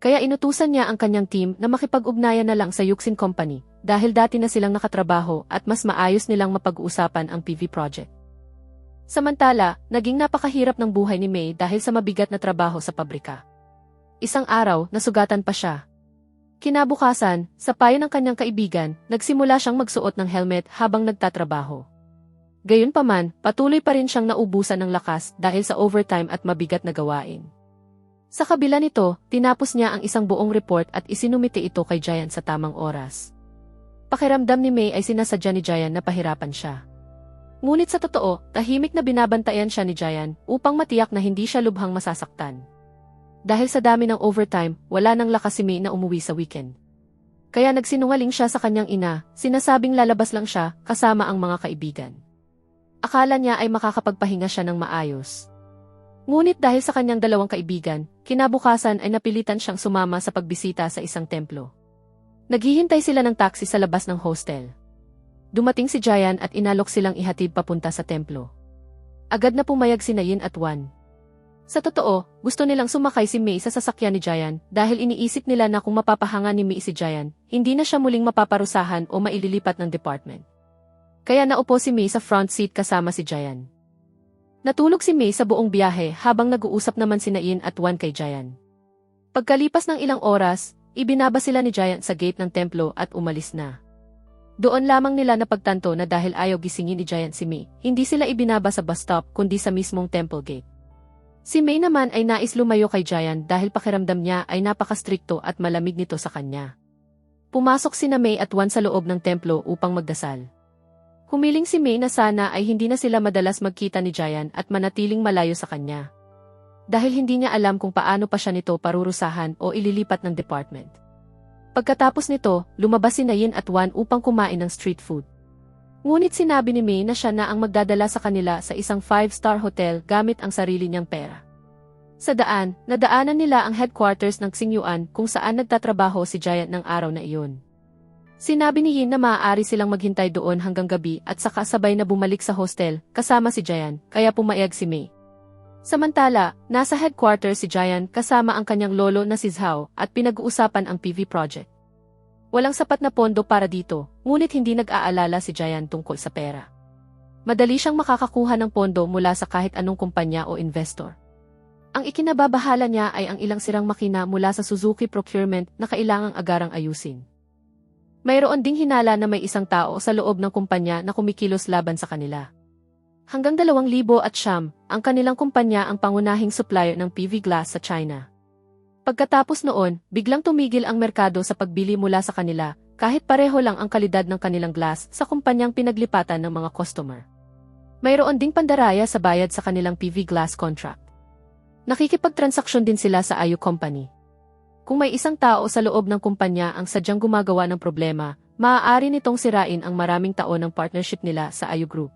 Kaya inutusan niya ang kanyang team na makipag-ugnayan na lang sa Yuxin Company dahil dati na silang nakatrabaho at mas maayos nilang mapag-uusapan ang PV project. Samantala, naging napakahirap ng buhay ni May dahil sa mabigat na trabaho sa pabrika. Isang araw, nasugatan pa siya. Kinabukasan, sa payo ng kanyang kaibigan, nagsimula siyang magsuot ng helmet habang nagtatrabaho. Gayunpaman, patuloy pa rin siyang naubusan ng lakas dahil sa overtime at mabigat na gawain. Sa kabila nito, tinapos niya ang isang buong report at isinumite ito kay Jayan sa tamang oras. Pakiramdam ni May ay sinasadya ni Jayan na pahirapan siya. Ngunit sa totoo, tahimik na binabantayan siya ni Jayan upang matiyak na hindi siya lubhang masasaktan. Dahil sa dami ng overtime, wala nang lakas si May na umuwi sa weekend. Kaya nagsinungaling siya sa kanyang ina, sinasabing lalabas lang siya kasama ang mga kaibigan. Akala niya ay makakapagpahinga siya ng maayos. Ngunit dahil sa kanyang dalawang kaibigan, kinabukasan ay napilitan siyang sumama sa pagbisita sa isang templo. Naghihintay sila ng taxi sa labas ng hostel. Dumating si Jayan at inalok silang ihatid papunta sa templo. Agad na pumayag si Nayin at Wan. Sa totoo, gusto nilang sumakay si May sa sasakyan ni Jayan dahil iniisip nila na kung mapapahanga ni May si Jayan, hindi na siya muling mapaparusahan o maililipat ng department. Kaya naupo si May sa front seat kasama si Jayan. Natulog si May sa buong biyahe habang nag-uusap naman si Nayin at Wan kay Jayan. Pagkalipas ng ilang oras, ibinaba sila ni Jayan sa gate ng templo at umalis na. Doon lamang nila napagtanto na dahil ayaw gisingin ni Jayan si May, hindi sila ibinaba sa bus stop kundi sa mismong temple gate. Si May naman ay nais lumayo kay Jayan dahil pakiramdam niya ay napakastrikto at malamig nito sa kanya. Pumasok sina May at Wan sa loob ng templo upang magdasal. Humiling si May na sana ay hindi na sila madalas magkita ni Jayan at manatiling malayo sa kanya. Dahil hindi niya alam kung paano pa siya nito parurusahan o ililipat ng department. Pagkatapos nito, lumabas si Nayin at Wan upang kumain ng street food. Ngunit sinabi ni May na siya na ang magdadala sa kanila sa isang 5-star hotel gamit ang sarili niyang pera. Sa daan, nadaanan nila ang headquarters ng Xingyuan kung saan nagtatrabaho si Jayan ng araw na iyon. Sinabi ni Yin na maaari silang maghintay doon hanggang gabi at saka sabay na bumalik sa hostel kasama si Jayan, kaya pumayag si May. Samantala, nasa headquarters si Jayan kasama ang kanyang lolo na si Zhao at pinag-uusapan ang PV project. Walang sapat na pondo para dito, ngunit hindi nag-aalala si Jayan tungkol sa pera. Madali siyang makakakuha ng pondo mula sa kahit anong kumpanya o investor. Ang ikinababahala niya ay ang ilang sirang makina mula sa Suzuki procurement na kailangang agarang ayusin. Mayroon ding hinala na may isang tao sa loob ng kumpanya na kumikilos laban sa kanila. Hanggang 2009, ang kanilang kumpanya ang pangunahing supplier ng PV glass sa China. Pagkatapos noon, biglang tumigil ang merkado sa pagbili mula sa kanila, kahit pareho lang ang kalidad ng kanilang glass sa kumpanyang pinaglipatan ng mga customer. Mayroon ding pandaraya sa bayad sa kanilang PV glass contract. Nakikipagtransaksyon din sila sa Ayu Company. Kung may isang tao sa loob ng kumpanya ang sadyang gumagawa ng problema, maaari nitong sirain ang maraming taon ng partnership nila sa Ayu Group.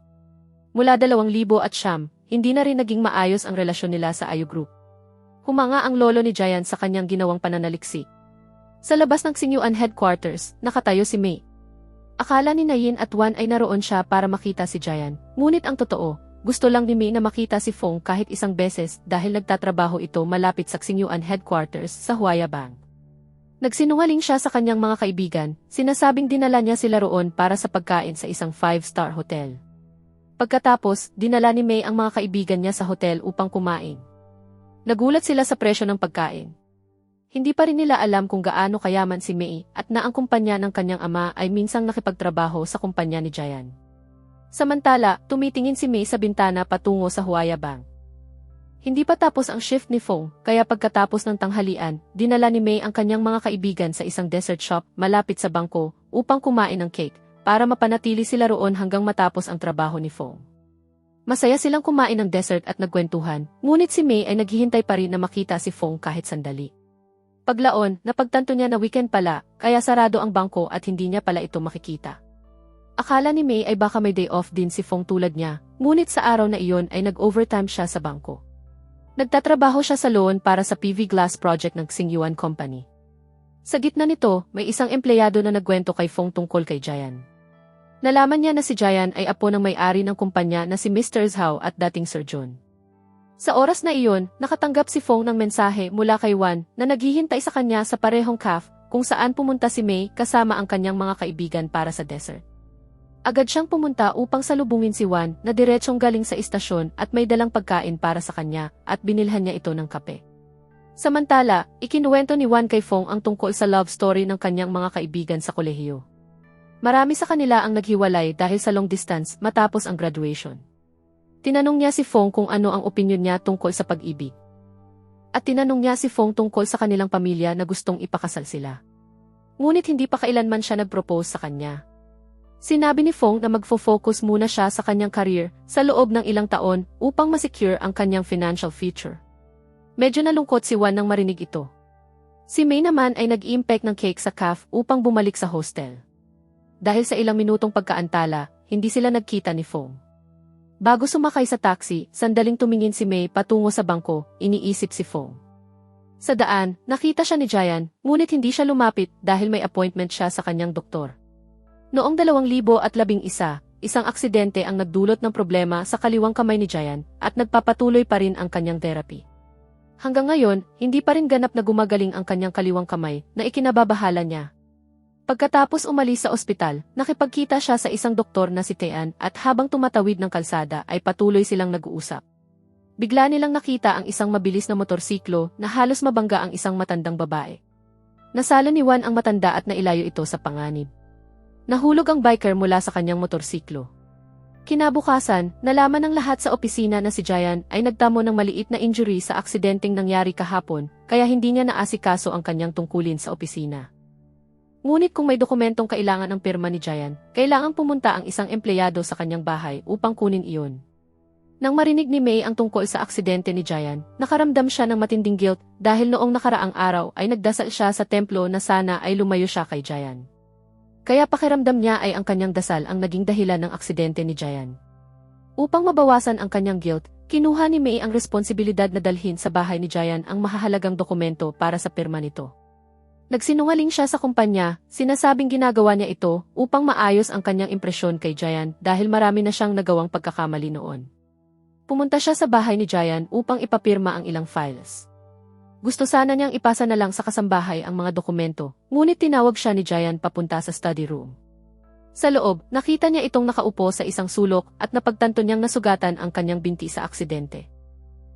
Mula 2009, hindi na rin naging maayos ang relasyon nila sa Ayu Group. Humanga ang lolo ni Jayan sa kanyang ginawang pananaliksik. Sa labas ng Xingyuan headquarters, nakatayo si Mei. Akala ni Nayin at Wan ay naroon siya para makita si Jayan, ngunit ang totoo, gusto lang ni Mei na makita si Fong kahit isang beses dahil nagtatrabaho ito malapit sa Xingyuan headquarters sa Huaya Bank. Nagsinungaling siya sa kanyang mga kaibigan, sinasabing dinala niya sila roon para sa pagkain sa isang 5-star hotel. Pagkatapos, dinala ni Mei ang mga kaibigan niya sa hotel upang kumain. Nagulat sila sa presyo ng pagkain. Hindi pa rin nila alam kung gaano kayaman si Mei at na ang kumpanya ng kanyang ama ay minsang nakipagtrabaho sa kumpanya ni Jayan. Samantala, tumitingin si Mei sa bintana patungo sa Huaya Bank. Hindi pa tapos ang shift ni Fong, kaya pagkatapos ng tanghalian, dinala ni Mei ang kanyang mga kaibigan sa isang dessert shop malapit sa bangko upang kumain ng cake para mapanatili sila roon hanggang matapos ang trabaho ni Fong. Masaya silang kumain ng dessert at nagkwentuhan, ngunit si Mei ay naghihintay pa rin na makita si Fong kahit sandali. Paglaon, napagtanto niya na weekend pala, kaya sarado ang bangko at hindi niya pala ito makikita. Akala ni Mei ay baka may day off din si Fong tulad niya, ngunit sa araw na iyon ay nag-overtime siya sa bangko. Nagtatrabaho siya sa loan para sa PV Glass project ng Xingyuan Company. Sa gitna nito, may isang empleyado na nagkwento kay Fong tungkol kay Jayan. Nalaman niya na si Jayan ay apo ng may-ari ng kumpanya na si Mr. Zhao at dating Sir John. Sa oras na iyon, nakatanggap si Fong ng mensahe mula kay Wan na naghihintay sa kanya sa parehong cafe kung saan pumunta si Mei kasama ang kanyang mga kaibigan para sa dessert. Agad siyang pumunta upang salubungin si Wan na diretsong galing sa istasyon at may dalang pagkain para sa kanya at binilhan niya ito ng kape. Samantala, ikinuwento ni Wan kay Fong ang tungkol sa love story ng kanyang mga kaibigan sa kolehiyo. Marami sa kanila ang naghiwalay dahil sa long distance matapos ang graduation. Tinanong niya si Fong kung ano ang opinyon niya tungkol sa pag-ibig. At tinanong niya si Fong tungkol sa kanilang pamilya na gustong ipakasal sila. Ngunit hindi pa kailanman siya nag-propose sa kanya. Sinabi ni Fong na magfo-focus muna siya sa kanyang career sa loob ng ilang taon upang masecure ang kanyang financial future. Medyo nalungkot si Wan nang marinig ito. Si Mei naman ay nag-iimpek ng cake sa cafe upang bumalik sa hostel. Dahil sa ilang minutong pagkaantala, hindi sila nagkita ni Fong. Bago sumakay sa taxi, sandaling tumingin si Mei patungo sa bangko, iniisip si Fong. Sa daan, nakita siya ni Jayan, ngunit hindi siya lumapit dahil may appointment siya sa kanyang doktor. Noong 2011, isang aksidente ang nagdulot ng problema sa kaliwang kamay ni Jayan at nagpapatuloy pa rin ang kanyang therapy. Hanggang ngayon, hindi pa rin ganap na gumagaling ang kanyang kaliwang kamay na ikinababahala niya. Pagkatapos umalis sa ospital, nakipagkita siya sa isang doktor na si Tean at habang tumatawid ng kalsada ay patuloy silang nag-uusap. Bigla nilang nakita ang isang mabilis na motorsiklo na halos mabangga ang isang matandang babae. Nasalo ni Wan ang matanda at nailayo ito sa panganib. Nahulog ang biker mula sa kanyang motorsiklo. Kinabukasan, nalaman ng lahat sa opisina na si Jayan ay nagtamo ng maliit na injury sa aksidenteng nangyari kahapon, kaya hindi niya naasikaso ang kanyang tungkulin sa opisina. Ngunit kung may dokumentong kailangan ang pirma ni Jayan, kailangang pumunta ang isang empleyado sa kanyang bahay upang kunin iyon. Nang marinig ni Mei ang tungkol sa aksidente ni Jayan, nakaramdam siya ng matinding guilt dahil noong nakaraang araw ay nagdasal siya sa templo na sana ay lumayo siya kay Jayan. Kaya pakiramdam niya ay ang kanyang dasal ang naging dahilan ng aksidente ni Jayan. Upang mabawasan ang kanyang guilt, kinuha ni Mei ang responsibilidad na dalhin sa bahay ni Jayan ang mahahalagang dokumento para sa pirma nito. Nagsinungaling siya sa kumpanya, sinasabing ginagawa niya ito upang maayos ang kanyang impresyon kay Jayan dahil marami na siyang nagawang pagkakamali noon. Pumunta siya sa bahay ni Jayan upang ipapirma ang ilang files. Gusto sana niyang ipasa na lang sa kasambahay ang mga dokumento, ngunit tinawag siya ni Jayan papunta sa study room. Sa loob, nakita niya itong nakaupo sa isang sulok at napagtanto niyang nasugatan ang kanyang binti sa aksidente.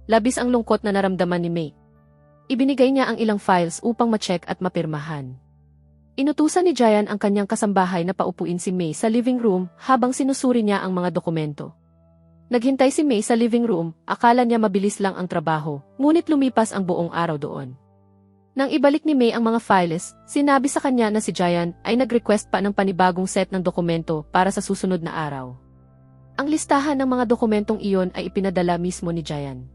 Labis ang lungkot na naramdaman ni May. Ibinigay niya ang ilang files upang ma-check at mapirmahan. Inutusan ni Jayan ang kanyang kasambahay na paupuin si May sa living room habang sinusuri niya ang mga dokumento. Naghintay si May sa living room, akala niya mabilis lang ang trabaho, ngunit lumipas ang buong araw doon. Nang ibalik ni May ang mga files, sinabi sa kanya na si Jayan ay nag-request pa ng panibagong set ng dokumento para sa susunod na araw. Ang listahan ng mga dokumentong iyon ay ipinadala mismo ni Jayan.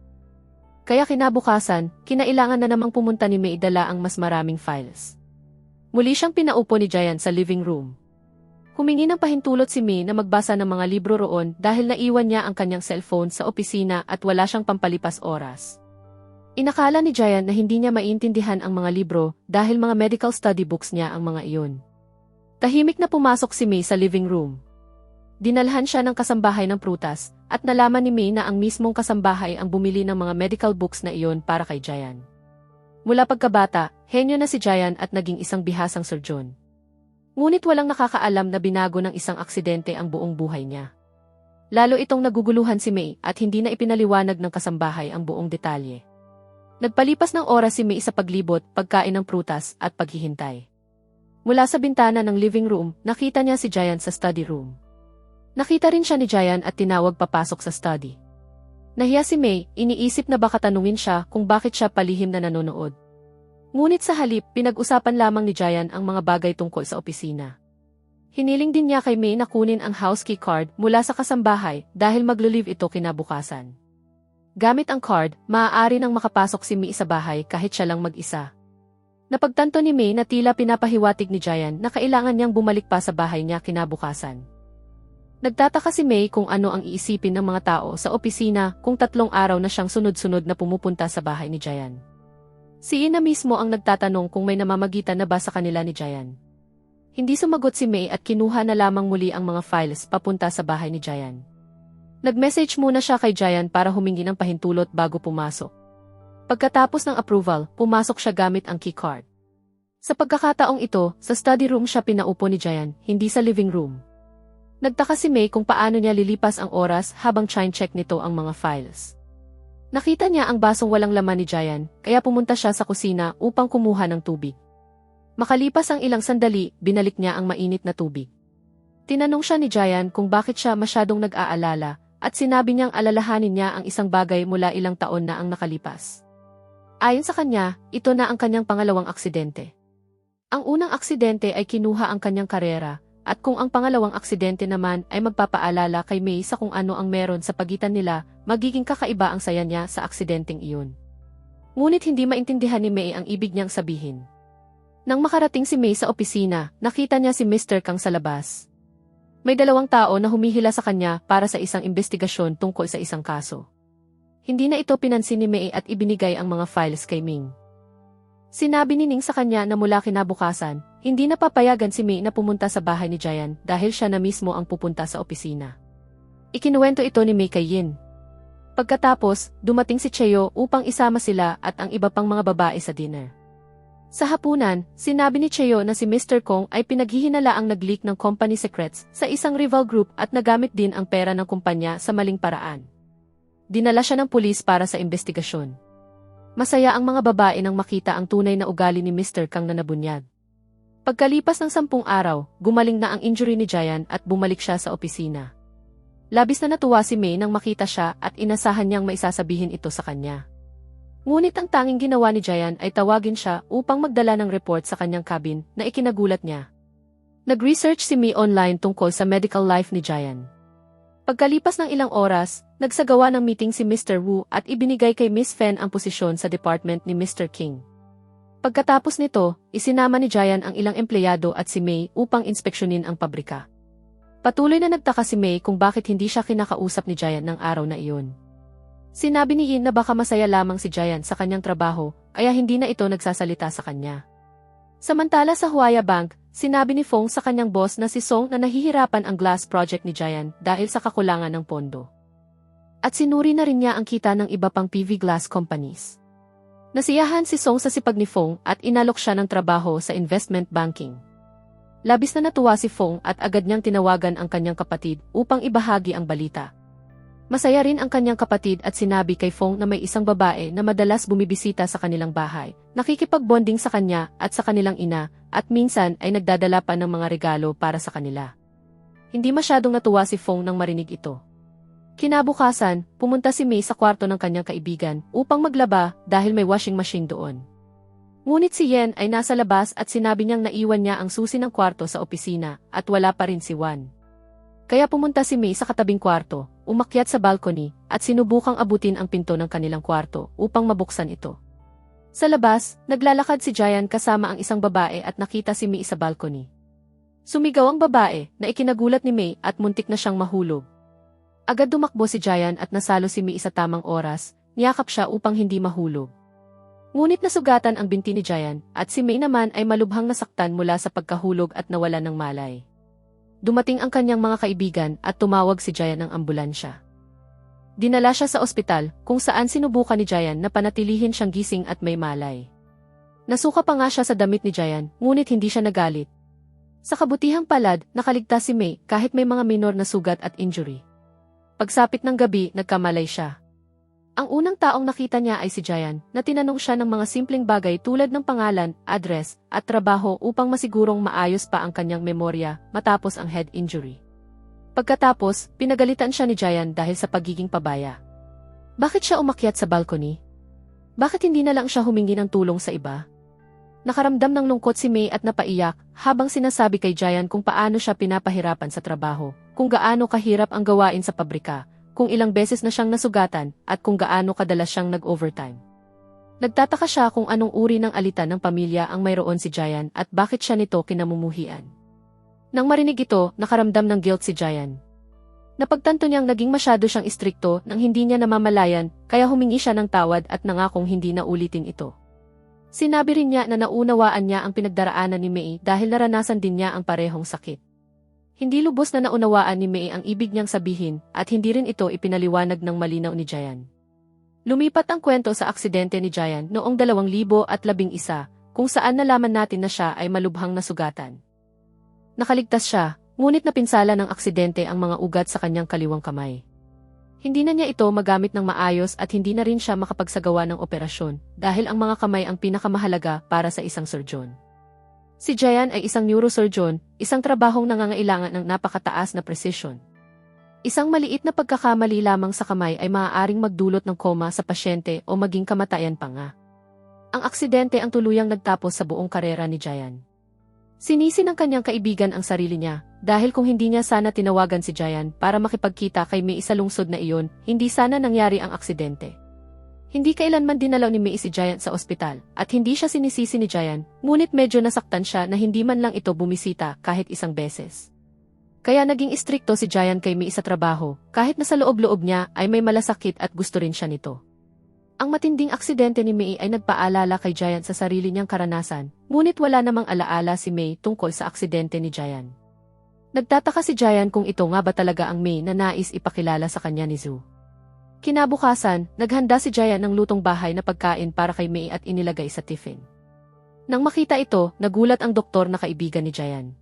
Kaya kinabukasan, kinailangan na namang pumunta ni May dala ang mas maraming files. Muli siyang pinaupo ni Jayan sa living room. Humingi ng pahintulot si May na magbasa ng mga libro roon dahil naiwan niya ang kanyang cellphone sa opisina at wala siyang pampalipas oras. Inakala ni Jayan na hindi niya maintindihan ang mga libro dahil mga medical study books niya ang mga iyon. Tahimik na pumasok si May sa living room. Dinalhan siya ng kasambahay ng prutas at nalaman ni May na ang mismong kasambahay ang bumili ng mga medical books na iyon para kay Jayan. Mula pagkabata, henyo na si Jayan at naging isang bihasang surgeon. Ngunit walang nakakaalam na binago ng isang aksidente ang buong buhay niya. Lalo itong naguguluhan si May at hindi na ipinaliwanag ng kasambahay ang buong detalye. Nagpalipas ng oras si May sa paglibot, pagkain ng prutas at paghihintay. Mula sa bintana ng living room, nakita niya si Jayan sa study room. Nakita rin siya ni Jayan at tinawag papasok sa study. Nahiya si May, iniisip na baka tanungin siya kung bakit siya palihim na nanonood. Ngunit sa halip, pinag-usapan lamang ni Jayan ang mga bagay tungkol sa opisina. Hiniling din niya kay May na kunin ang house key card mula sa kasambahay dahil maglo-leave ito kinabukasan. Gamit ang card, maaari nang makapasok si May sa bahay kahit siya lang mag-isa. Napagtanto ni May na tila pinapahiwatig ni Jayan na kailangan niyang bumalik pa sa bahay niya kinabukasan. Nagtataka si May kung ano ang iisipin ng mga tao sa opisina kung 3 araw na siyang sunod-sunod na pumupunta sa bahay ni Jayan. Si Ina mismo ang nagtatanong kung may namamagitan na ba sa kanila ni Jayan. Hindi sumagot si May at kinuha na lamang muli ang mga files papunta sa bahay ni Jayan. Nag-message muna siya kay Jayan para humingi ng pahintulot bago pumasok. Pagkatapos ng approval, pumasok siya gamit ang keycard. Sa pagkakataong ito, sa study room siya pinaupo ni Jayan, hindi sa living room. Nagtaka si May kung paano niya lilipas ang oras habang chine-check nito ang mga files. Nakita niya ang basong walang laman ni Jayan, kaya pumunta siya sa kusina upang kumuha ng tubig. Makalipas ang ilang sandali, binalik niya ang mainit na tubig. Tinanong siya ni Jayan kung bakit siya masyadong nag-aalala, at sinabi niyang alalahanin niya ang isang bagay mula ilang taon na ang nakalipas. Ayon sa kanya, ito na ang kanyang pangalawang aksidente. Ang unang aksidente ay kinuha ang kanyang karera, at kung ang pangalawang aksidente naman ay magpapaalala kay May sa kung ano ang meron sa pagitan nila, magiging kakaiba ang saya niya sa aksidenteng iyon. Ngunit hindi maintindihan ni May ang ibig niyang sabihin. Nang makarating si May sa opisina, nakita niya si Mr. Kang sa labas. May 2 tao na humihila sa kanya para sa isang investigasyon tungkol sa isang kaso. Hindi na ito pinansin ni May at ibinigay ang mga files kay Ming. Sinabi ni Ning sa kanya na mula kinabukasan, hindi na papayagan si May na pumunta sa bahay ni Jayan dahil siya na mismo ang pupunta sa opisina. Ikinuwento ito ni May kay Yin. Pagkatapos, dumating si Cheo upang isama sila at ang iba pang mga babae sa dinner. Sa hapunan, sinabi ni Cheo na si Mr. Kong ay pinaghihinalaang nag-leak ng company secrets sa isang rival group at nagamit din ang pera ng kumpanya sa maling paraan. Dinala siya ng pulis para sa investigasyon. Masaya ang mga babae nang makita ang tunay na ugali ni Mr. Kang na nabunyag. Pagkalipas ng 10 araw, gumaling na ang injury ni Jayan at bumalik siya sa opisina. Labis na natuwa si May nang makita siya at inasahan niyang maisasabihin ito sa kanya. Ngunit ang tanging ginawa ni Jayan ay tawagin siya upang magdala ng report sa kanyang cabin na ikinagulat niya. Nag-research si May online tungkol sa medical life ni Jayan. Pagkalipas ng ilang oras, nagsagawa ng meeting si Mr. Wu at ibinigay kay Miss Fen ang posisyon sa department ni Mr. King. Pagkatapos nito, isinama ni Jayan ang ilang empleyado at si May upang inspeksyonin ang pabrika. Patuloy na nagtaka si May kung bakit hindi siya kinakausap ni Jayan ng araw na iyon. Sinabi ni Yin na baka masaya lamang si Jayan sa kanyang trabaho, kaya hindi na ito nagsasalita sa kanya. Samantala sa Huaya Bank, sinabi ni Fong sa kanyang boss na si Song na nahihirapan ang glass project ni Jayan dahil sa kakulangan ng pondo. At sinuri na rin niya ang kita ng iba pang PV glass companies. Nasiyahan si Song sa sipag ni Fong at inalok siya ng trabaho sa investment banking. Labis na natuwa si Fong at agad niyang tinawagan ang kanyang kapatid upang ibahagi ang balita. Masaya rin ang kanyang kapatid at sinabi kay Fong na may isang babae na madalas bumibisita sa kanilang bahay, nakikipag-bonding sa kanya at sa kanilang ina, at minsan ay nagdadala pa ng mga regalo para sa kanila. Hindi masyadong natuwa si Fong nang marinig ito. Kinabukasan, pumunta si May sa kwarto ng kanyang kaibigan upang maglaba dahil may washing machine doon. Ngunit si Yen ay nasa labas at sinabi niyang naiwan niya ang susi ng kwarto sa opisina at wala pa rin si Wan. Kaya pumunta si May sa katabing kwarto, umakyat sa balcony at sinubukang abutin ang pinto ng kanilang kwarto upang mabuksan ito. Sa labas, naglalakad si Jayan kasama ang isang babae at nakita si May sa balcony. Sumigaw ang babae na ikinagulat ni May at muntik na siyang mahulog. Agad dumakbo si Jayan at nasalo si May sa tamang oras, niyakap siya upang hindi mahulog. Ngunit nasugatan ang binti ni Jayan at si May naman ay malubhang nasaktan mula sa pagkahulog at nawalan ng malay. Dumating ang kanyang mga kaibigan at tumawag si Jayan ng ambulansya. Dinala siya sa ospital kung saan sinubukan ni Jayan na panatilihin siyang gising at may malay. Nasuka pa nga siya sa damit ni Jayan ngunit hindi siya nagalit. Sa kabutihang palad, nakaligtas si May kahit may mga minor na sugat at injury. Pagsapit ng gabi, nagkamalay siya. Ang unang taong nakita niya ay si Jayan, na tinanong siya ng mga simpleng bagay tulad ng pangalan, address, at trabaho upang masigurong maayos pa ang kanyang memorya matapos ang head injury. Pagkatapos, pinagalitan siya ni Jayan dahil sa pagiging pabaya. Bakit siya umakyat sa balcony? Bakit hindi na lang siya humingi ng tulong sa iba? Nakaramdam ng lungkot si May at napaiyak habang sinasabi kay Jayan kung paano siya pinapahirapan sa trabaho, kung gaano kahirap ang gawain sa pabrika, kung ilang beses na siyang nasugatan, at kung gaano kadalas siyang nag-overtime. Nagtataka siya kung anong uri ng alitan ng pamilya ang mayroon si Jayan at bakit siya nito kinamumuhian. Nang marinig ito, nakaramdam ng guilt si Jayan. Napagtanto niyang naging masyado siyang istrikto nang hindi niya namamalayan, kaya humingi siya ng tawad at nangakong hindi na ulitin ito. Sinabi rin niya na naunawaan niya ang pinagdaraanan ni May dahil naranasan din niya ang parehong sakit. Hindi lubos na naunawaan ni May ang ibig niyang sabihin at hindi rin ito ipinaliwanag ng malinaw ni Jayan. Lumipat ang kwento sa aksidente ni Jayan noong 2011 kung saan nalaman natin na siya ay malubhang nasugatan. Nakaligtas siya, ngunit napinsala ng aksidente ang mga ugat sa kanyang kaliwang kamay. Hindi na niya ito magamit ng maayos at hindi na rin siya makapagsagawa ng operasyon dahil ang mga kamay ang pinakamahalaga para sa isang surgeon. Si Jayan ay isang neurosurgeon, isang trabahong nangangailangan ng napakataas na precision. Isang maliit na pagkakamali lamang sa kamay ay maaaring magdulot ng koma sa pasyente o maging kamatayan pa nga. Ang aksidente ang tuluyang nagtapos sa buong karera ni Jayan. Sinisi ng kanyang kaibigan ang sarili niya, dahil kung hindi niya sana tinawagan si Jayan para makipagkita kay May sa lungsod na iyon, hindi sana nangyari ang aksidente. Hindi kailanman dinalaw ni May si Jayan sa ospital, at hindi siya sinisisi ni Jayan, ngunit medyo nasaktan siya na hindi man lang ito bumisita kahit isang beses. Kaya naging istrikto si Jayan kay May sa trabaho, kahit na sa loob-loob niya ay may malasakit at gusto rin siya nito. Ang matinding aksidente ni May ay nagpaalala kay Jayan sa sarili niyang karanasan, ngunit wala namang alaala si May tungkol sa aksidente ni Jayan. Nagtataka si Jayan kung ito nga ba talaga ang May na nais ipakilala sa kanya ni Zhu. Kinabukasan, naghanda si Jayan ng lutong bahay na pagkain para kay May at inilagay sa tiffin. Nang makita ito, nagulat ang doktor na kaibigan ni Jayan.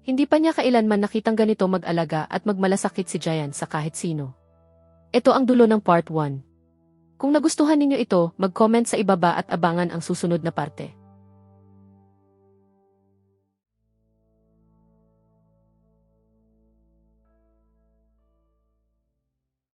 Hindi pa niya kailanman nakitang ganito mag-alaga at magmalasakit si Jayan sa kahit sino. Ito ang dulo ng part 1. Kung nagustuhan ninyo ito, mag-comment sa ibaba at abangan ang susunod na parte.